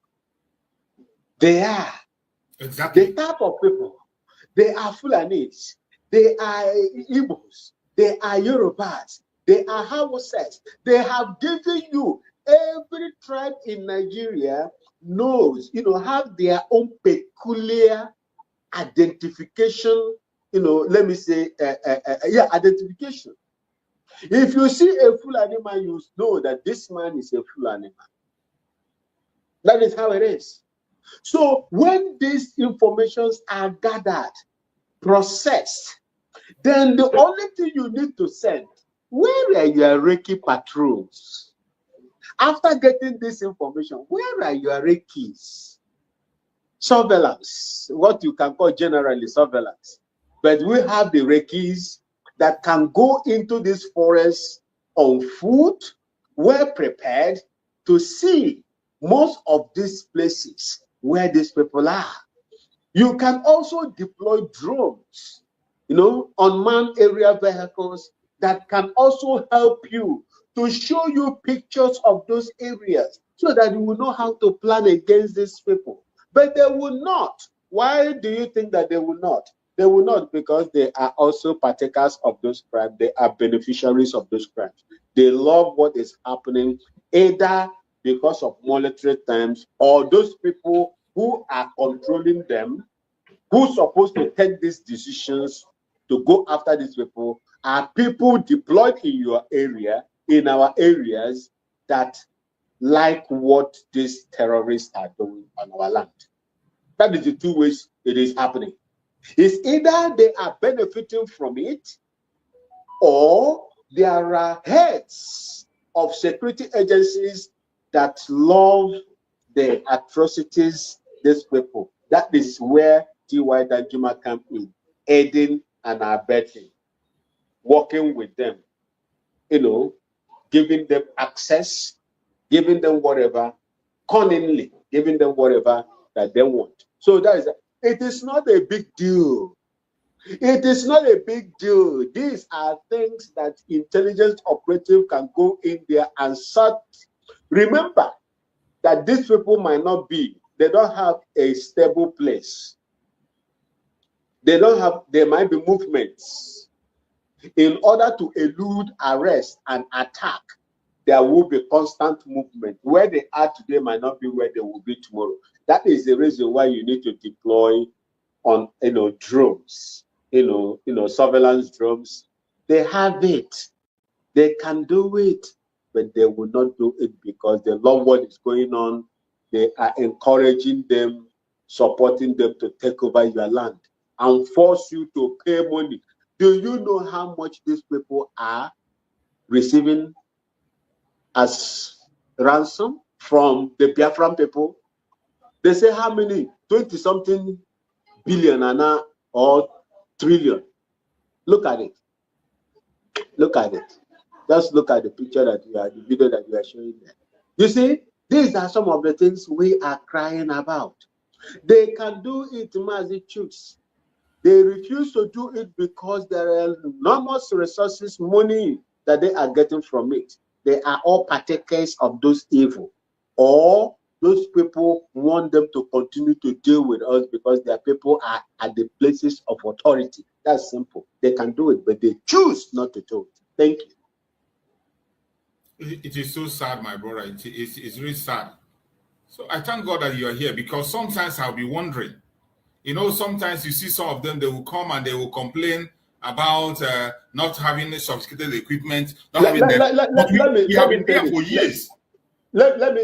they are. Exactly. The type of people. They are Fulanis. They are Igbos. They are Yorubas. They are Hausas. They have given you, every tribe in Nigeria knows, have their own peculiar identification, let me say, identification. If you see a Fulani man, you know that this man is a Fulani man. That is how it is. So when these informations are gathered, processed, then the only thing you need to send, where are your Reiki patrols? After getting this information, where are your Reikis? Surveillance, what you can call generally surveillance. But we have the Reikis that can go into this forest on foot, well prepared to see most of these places where these people are. You can also deploy drones, unmanned area vehicles that can also help you to show you pictures of those areas so that you will know how to plan against these people. But they will not. Why do you think that they will not? They will not because they are also partakers of those crimes. They are beneficiaries of those crimes. They love what is happening, either because of monetary terms or those people who are controlling them who's supposed to take these decisions to go after these people are people deployed in your area, in our areas, that like what these terrorists are doing on our land. That is the two ways it is happening. It's either they are benefiting from it, or there are heads of security agencies that love the atrocities these people. That is where T.Y. Danjuma comes in, aiding and abetting, working with them, giving them access, giving them whatever, cunningly giving them whatever that they want. So that is, it is not a big deal. It is not a big deal. These are things that intelligence operative can go in there and search. Remember that these people might not be, they don't have a stable place. There might be movements. In order to elude arrest and attack, there will be constant movement. Where they are today might not be where they will be tomorrow. That is the reason why you need to deploy on drones, surveillance drones. They have it. They can do it, but they will not do it because they love what is going on. They are encouraging them, supporting them to take over your land and force you to pay money. Do you know how much these people are receiving as ransom from the Biafran people? They say how many? 20-something billion or trillion. Look at it. Look at it. Just look at the picture the video that you are showing there. You see, these are some of the things we are crying about. They can do it, Mazi Chooks. They refuse to do it because there are enormous resources, money that they are getting from it. They are all partakers of those evil. Or those people want them to continue to deal with us because their people are at the places of authority. That's simple. They can do it, but they choose not to do it. Thank you. It is so sad, my brother. It's really sad. So I thank God that you are here, because sometimes I'll be wondering, sometimes you see some of them, they will come and they will complain about not having sophisticated equipment. Let me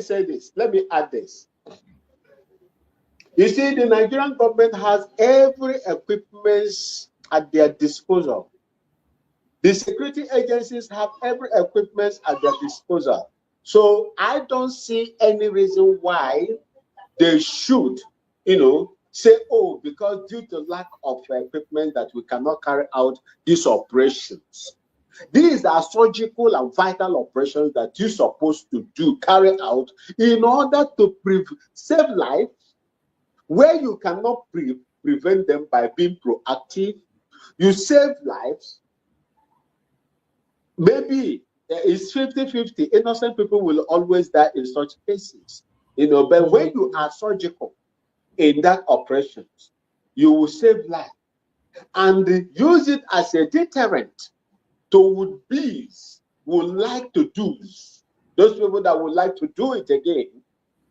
say this. Let me add this. You see, the Nigerian government has every equipment at their disposal. The security agencies have every equipment at their disposal. So I don't see any reason why they should, say, oh, because due to lack of equipment that we cannot carry out these operations. These are surgical and vital operations that you're supposed to carry out in order to save life, where you cannot prevent them by being proactive. You save lives. Maybe it's 50-50. Innocent people will always die in such cases. But when you are surgical in that operation, you will save life and use it as a deterrent to would like to do. Those people that would like to do it again,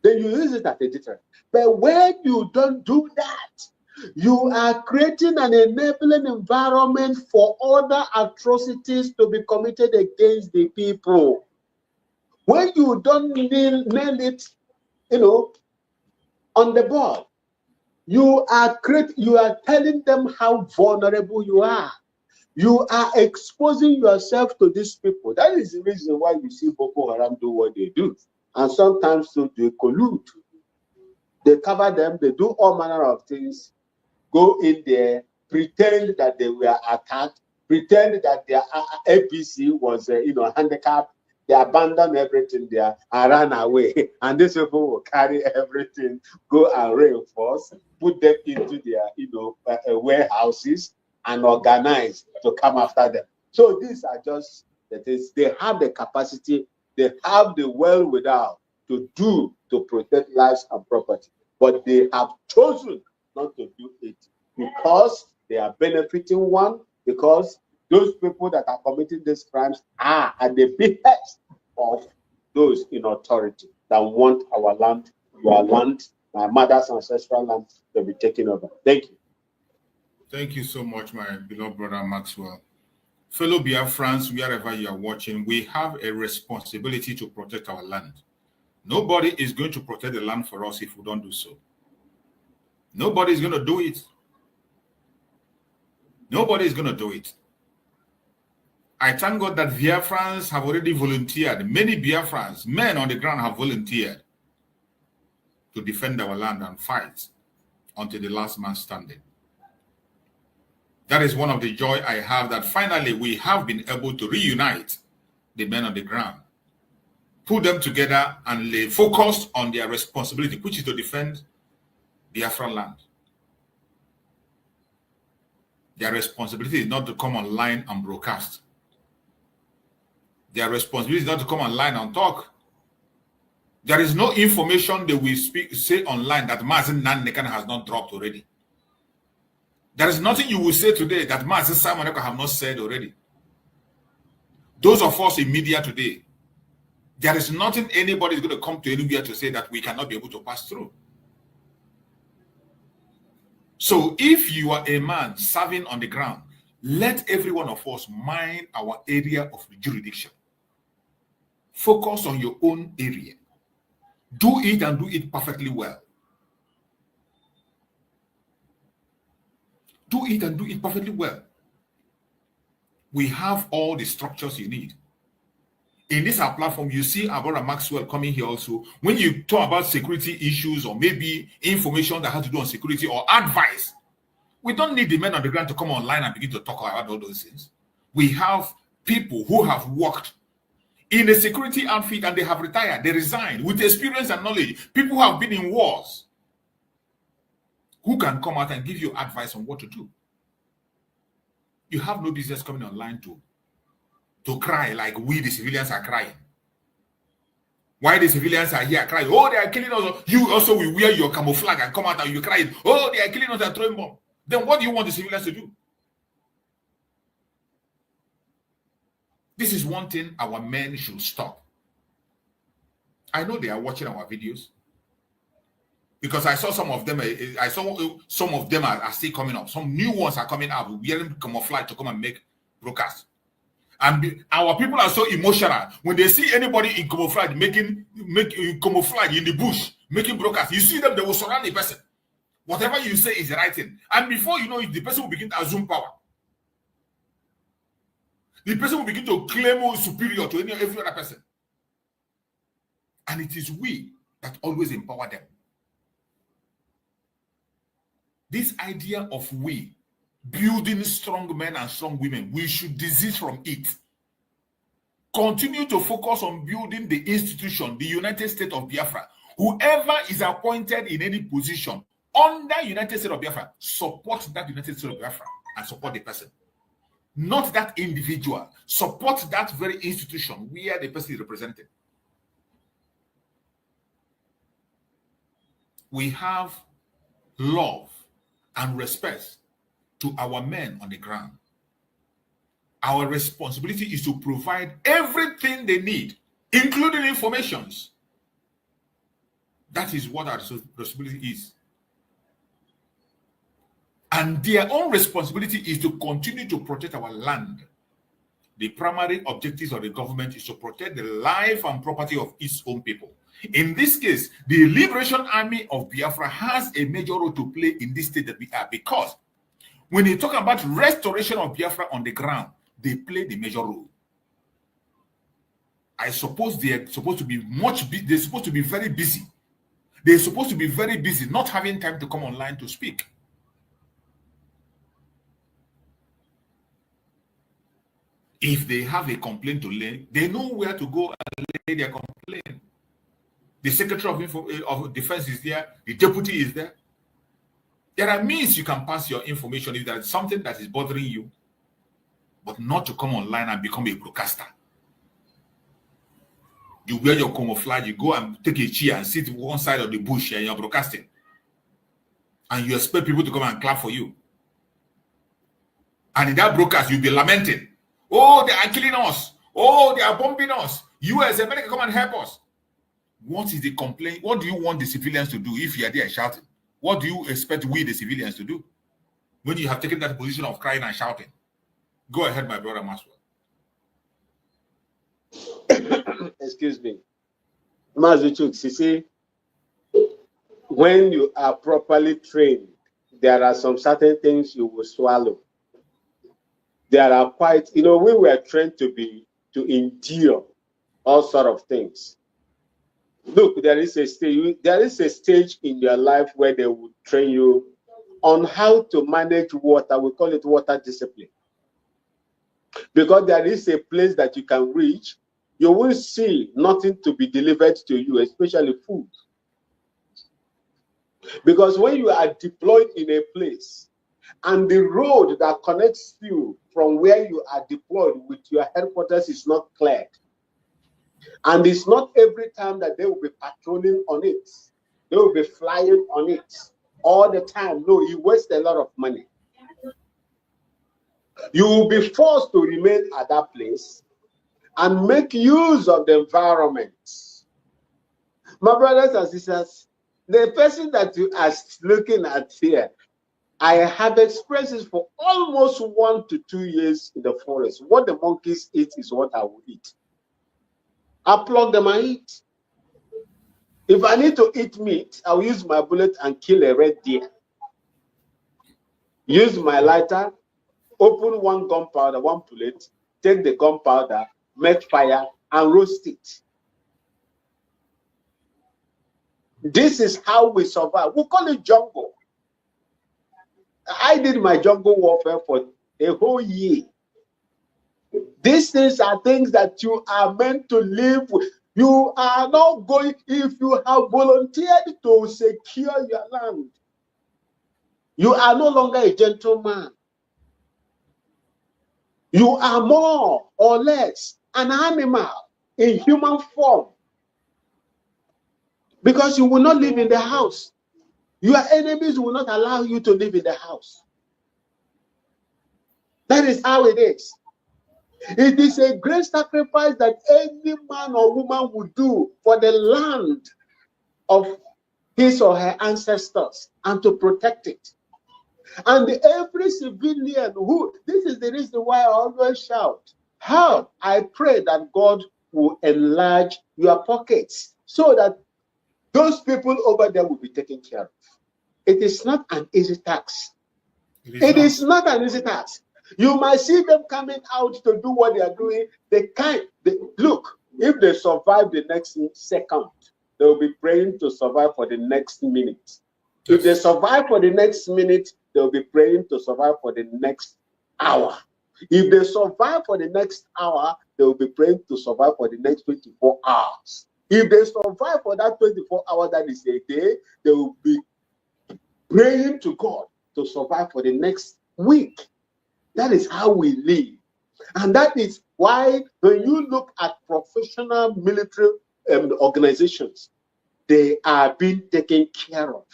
then you use it as a deterrent. But when you don't do that, you are creating an enabling environment for other atrocities to be committed against the people. When you don't nail it, on the board, you are telling them how vulnerable you are. You are exposing yourself to these people. That is the reason why you see Boko Haram do what they do. And sometimes they collude. They cover them, they do all manner of things, go in there, pretend that they were attacked, pretend that their APC was, handicapped. They abandon everything there and ran away. And these people will carry everything, go and reinforce, put them into their, warehouses and organize to come after them. So these are just the things. They have the capacity, they have the wherewithal to protect lives and property. But they have chosen not to do it because they are benefiting one, because those people that are committing these crimes are at the behest of those in authority that want our land, your land, my mother's ancestral land to be taken over. Thank you. Thank you so much, my beloved brother Maxwell. Fellow Biafrans, wherever you are watching, we have a responsibility to protect our land. Nobody is going to protect the land for us if we don't do so. Nobody is going to do it. Nobody is going to do it. I thank God that Biafrans have already volunteered. Many Biafrans, men on the ground, have volunteered to defend our land and fight until the last man standing. That is one of the joy I have, that finally we have been able to reunite the men on the ground, put them together and lay focused on their responsibility, which is to defend Biafra land. Their responsibility is not to come online and broadcast. Their responsibility is not to come online and talk. There is no information they will say online that Mazen Nannekan has not dropped already. There is nothing you will say today that Mazen Simon Eko have not said already. Those of us in media today, there is nothing anybody is going to come to anywhere to say that we cannot be able to pass through. So if you are a man serving on the ground, let every one of us mind our area of jurisdiction. Focus on your own area. Do it and do it perfectly well. Do it and do it perfectly well. We have all the structures you need. In this our platform, you see our brother Maxwell coming here also. When you talk about security issues or maybe information that has to do on security or advice, we don't need the men on the ground to come online and begin to talk about all those things. We have people who have worked in a security outfit and they have retired, they resigned with experience and knowledge. People who have been in wars who can come out and give you advice on what to do. You have no business coming online to cry like we, the civilians, are crying. Why the civilians are here crying? Oh, they are killing us. You also will wear your camouflage and come out and you cry. Oh, they are killing us and throwing bombs. Then what do you want the civilians to do? This is one thing our men should stop. I know they are watching our videos because I saw some of them. I saw some of them are still coming up. Some new ones are coming up. Wearing camouflage to come and make broadcasts. And our people are so emotional when they see anybody in camouflage making camouflage in the bush, making broadcasts. You see them, they will surround the person. Whatever you say is the right thing. And before you know it, the person will begin to assume power. The person will begin to claim superior to every other person. And it is we that always empower them. This idea of we building strong men and strong women, we should desist from it. Continue to focus on building the institution, the United States of Biafra. Whoever is appointed in any position under United States of Biafra, support that United States of Biafra and support the person. Not that individual. Support that very institution where the person is represented. We have love and respect to our men on the ground. Our responsibility is to provide everything they need, including informations. That is what our responsibility is. And their own responsibility is to continue to protect our land. The primary objectives of the government is to protect the life and property of its own people. In this case, the Liberation Army of Biafra has a major role to play in this state that we are, because when you talk about restoration of Biafra on the ground, they play the major role. I suppose they're supposed to be they're supposed to be very busy. They're supposed to be very busy, not having time to come online to speak. If they have a complaint to lay, they know where to go and lay their complaint. The Secretary of Defense is there. The Deputy is there. There are means you can pass your information if there is something that is bothering you, but not to come online and become a broadcaster. You wear your camouflage, you go and take a chair and sit one side of the bush and you're broadcasting. And you expect people to come and clap for you. And in that broadcast, you'll be lamenting. Oh, they are killing us. Oh, they are bombing us. US, America, come and help us. What is the complaint? What do you want the civilians to do if you are there shouting? What do you expect we, the civilians, to do? when you have taken that position of crying and shouting. Go ahead, my brother Maswell. Excuse me. Mazuchuk, you see, when you are properly trained, there are some certain things you will swallow. There are quite, we were trained to endure all sort of things. Look, there is a stage in your life where they will train you on how to manage water. We call it water discipline. Because there is a place that you can reach, you will see nothing to be delivered to you, especially food. Because when you are deployed in a place and the road that connects you from where you are deployed with your headquarters is not cleared, and it's not every time that they will be patrolling on it, they will be flying on it all the time. No, you waste a lot of money. You will be forced to remain at that place and make use of the environment. My brothers and sisters, the person that you are looking at here, I have experiences for almost 1 to 2 years in the forest. What the monkeys eat is what I will eat. I plug them and eat. If I need to eat meat, I'll use my bullet and kill a red deer. Use my lighter, open one gunpowder, one bullet, take the gunpowder, make fire, and roast it. This is how we survive. We call it jungle. I did my jungle warfare for a whole year. These things are things that you are meant to live with. You are not going, if you have volunteered to secure your land, you are no longer a gentleman. You are more or less an animal in human form. Because you will not live in the house. Your enemies will not allow you to live in the house. That is how it is. It is a great sacrifice that any man or woman would do for the land of his or her ancestors and to protect it. And every civilian this is the reason why I always shout, how I pray that God will enlarge your pockets so that those people over there will be taken care of. It is not an easy task. It is not an easy task. You might see them coming out to do what they are doing. Look, if they survive the next second, they will be praying to survive for the next minute. Yes. If they survive for the next minute, they will be praying to survive for the next hour. If they survive for the next hour, they will be praying to survive for the next 24 hours. If they survive for that 24 hours, that is a day, they will be praying to God to survive for the next week. That is how we live. And that is why when you look at professional military organizations, they are being taken care of.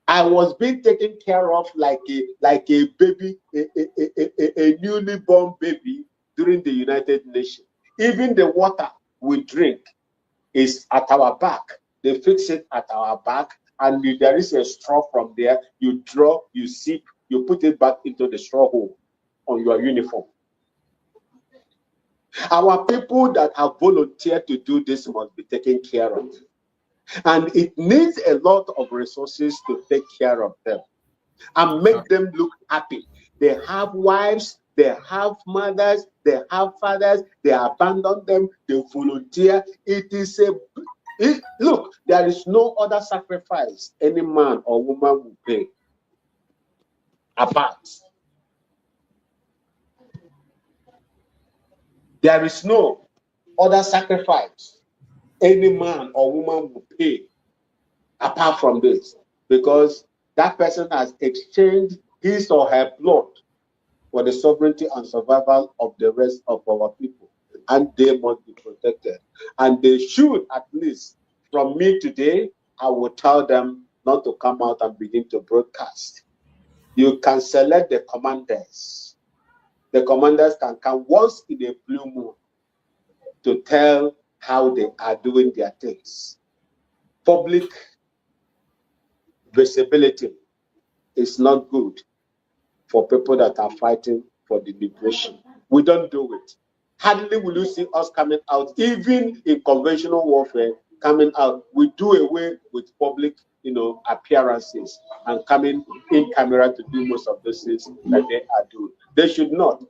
I was being taken care of like a baby, a newly born baby during the United Nations. Even the water we drink is at our back. They fix it at our back, and there is a straw from there. You draw, you sip, you put it back into the straw hole on your uniform. Our people that have volunteered to do this must be taken care of. And it needs a lot of resources to take care of them and make them look happy. They have wives, they have mothers, they have fathers, they abandon them, they volunteer. Look, there is no other sacrifice any man or woman will pay apart. There is no other sacrifice any man or woman will pay apart from this, because that person has exchanged his or her blood for the sovereignty and survival of the rest of our people, and they must be protected. And they should, at least from me today, I will tell them not to come out and begin to broadcast. You can select the commanders. The commanders can come once in a blue moon to tell how they are doing their things. Public visibility is not good. for people that are fighting for the liberation. We don't do it. Hardly will you see us coming out, even in conventional warfare, coming out. We do away with public, appearances and coming in camera to do most of those things that they are doing. They should not.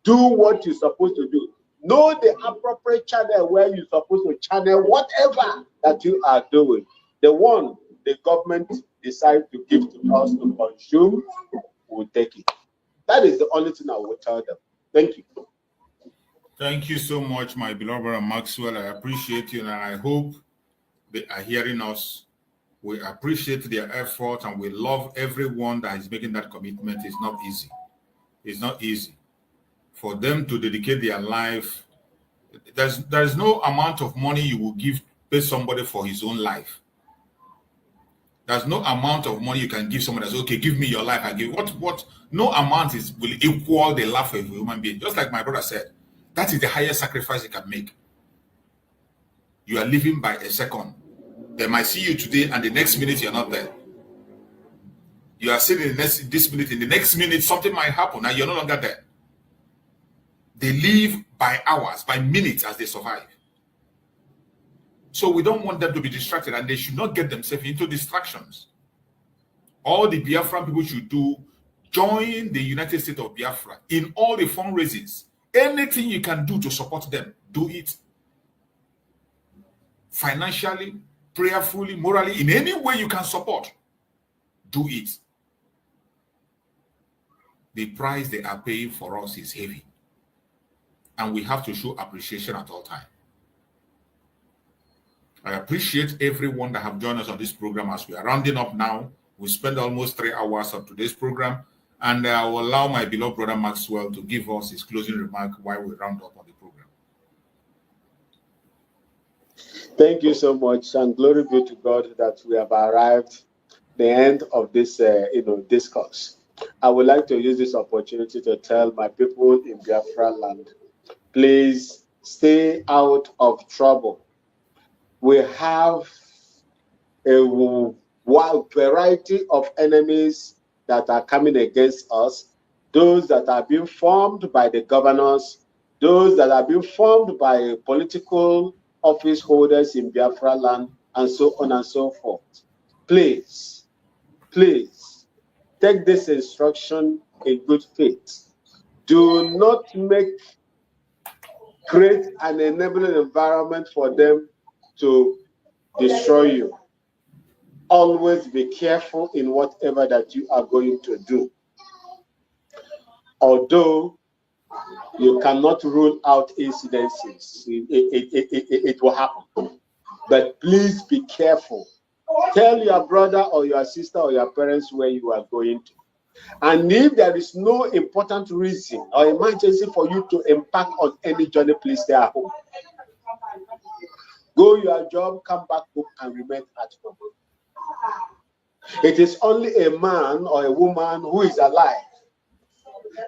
Do what you're supposed to do. Know the appropriate channel where you're supposed to channel whatever that you are doing. The one the government decides to give to us to consume, we'll take it. That is the only thing I will tell them. Thank you. Thank you so much, my beloved brother Maxwell. I appreciate you, and I hope they are hearing us. We appreciate their effort, and we love everyone that is making that commitment. It's not easy. It's not easy for them to dedicate their life. There's no amount of money you will pay somebody for his own life. There's no amount of money you can give someone that's okay, give me your life. I give what no amount will equal the life of a human being. Just like my brother said, that is the highest sacrifice you can make. You are living by a second. They might see you today, and the next minute you're not there. You are sitting in this minute, in the next minute something might happen, and you're no longer there. They live by hours, by minutes as they survive. So we don't want them to be distracted, and they should not get themselves into distractions. All the Biafran people should do, join the United States of Biafra in all the fundraisers. Anything you can do to support them, do it. Financially, prayerfully, morally, in any way you can support, do it. The price they are paying for us is heavy, and we have to show appreciation at all times. I appreciate everyone that have joined us on this program. As we are rounding up now, we spent almost 3 hours of today's program, and I will allow my beloved brother Maxwell to give us his closing remark while we round up on the program. Thank you so much, and glory be to God that we have arrived the end of this discourse. I would like to use this opportunity to tell my people in Biafra land, please stay out of trouble. We have a wide variety of enemies that are coming against us, those that are being formed by the governors, those that are being formed by political office holders in Biafra land, and so on and so forth. Please, please, take this instruction in good faith. Do not create an enabling environment for them to destroy you. Always be careful in whatever that you are going to do. Although you cannot rule out incidences, it will happen. But please be careful. Tell your brother or your sister or your parents where you are going to. And if there is no important reason or emergency for you to embark on any journey, please stay at home. Go your job, come back home, and remain at home. It is only a man or a woman who is alive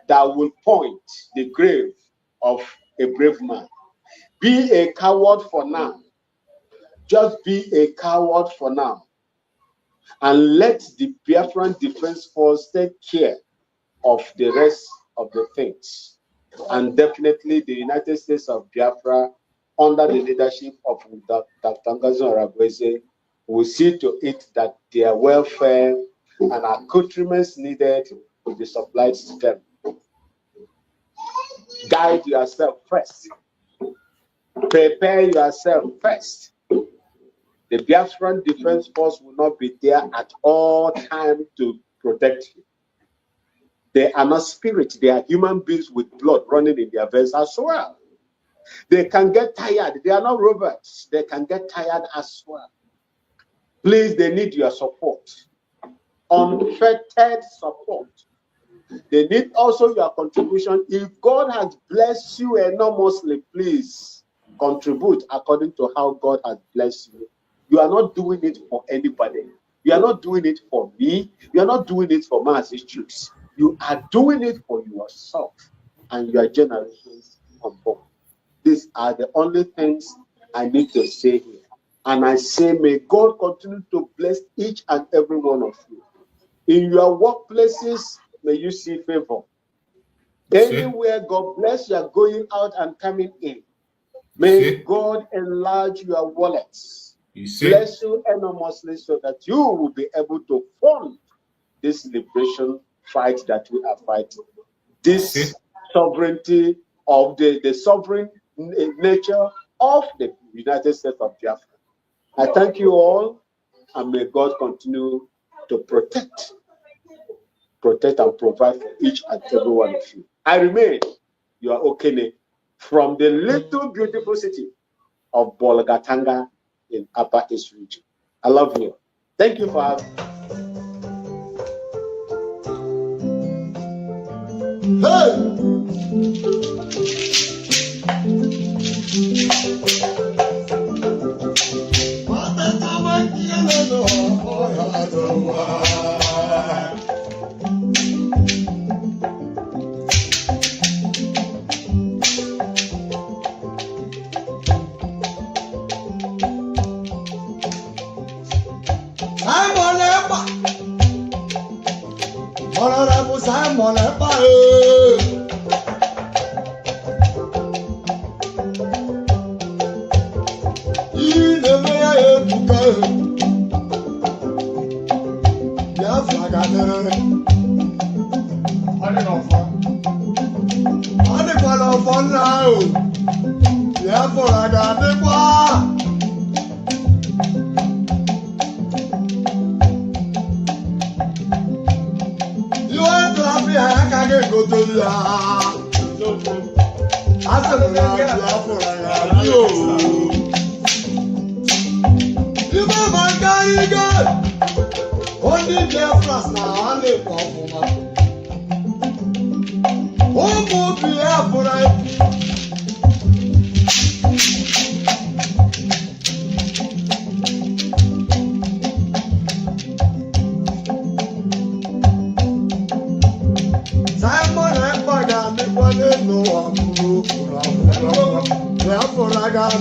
that will point the grave of a brave man. Be a coward for now. Just be a coward for now. And let the Biafran Defense Force take care of the rest of the things. And definitely the United States of Biafra, under the leadership of Dr. Ngozi Aragweze, will see to it that their welfare and accoutrements needed will be supplied to them. Guide yourself first. Prepare yourself first. The Biafran Defense Force will not be there at all times to protect you. They are not spirits. They are human beings with blood running in their veins as well. They can get tired. They are not robots. They can get tired as well. Please, they need your support. Unfettered support. They need also your contribution. If God has blessed you enormously, please contribute according to how God has blessed you. You are not doing it for anybody. You are not doing it for me. You are not doing it for mass issues. You are doing it for yourself and your generations unborn. These are the only things I need to say here. And I say, may God continue to bless each and every one of you. In your workplaces, may you see favor. Anywhere, God bless you are going out and coming in. May God enlarge your wallets. Bless you enormously so that you will be able to fund this liberation fight that we are fighting. This sovereignty of the sovereign nature of the United States of Biafra. I thank you all, and may God continue to protect and provide for each and every one of you. I remain your Okene from the little beautiful city of Bolgatanga in Upper East region. I love you. Thank you for having me. Simon, only Biafrans now, only Biafra. Oh, Biafra. Simon and Pagan, the one no one therefore I got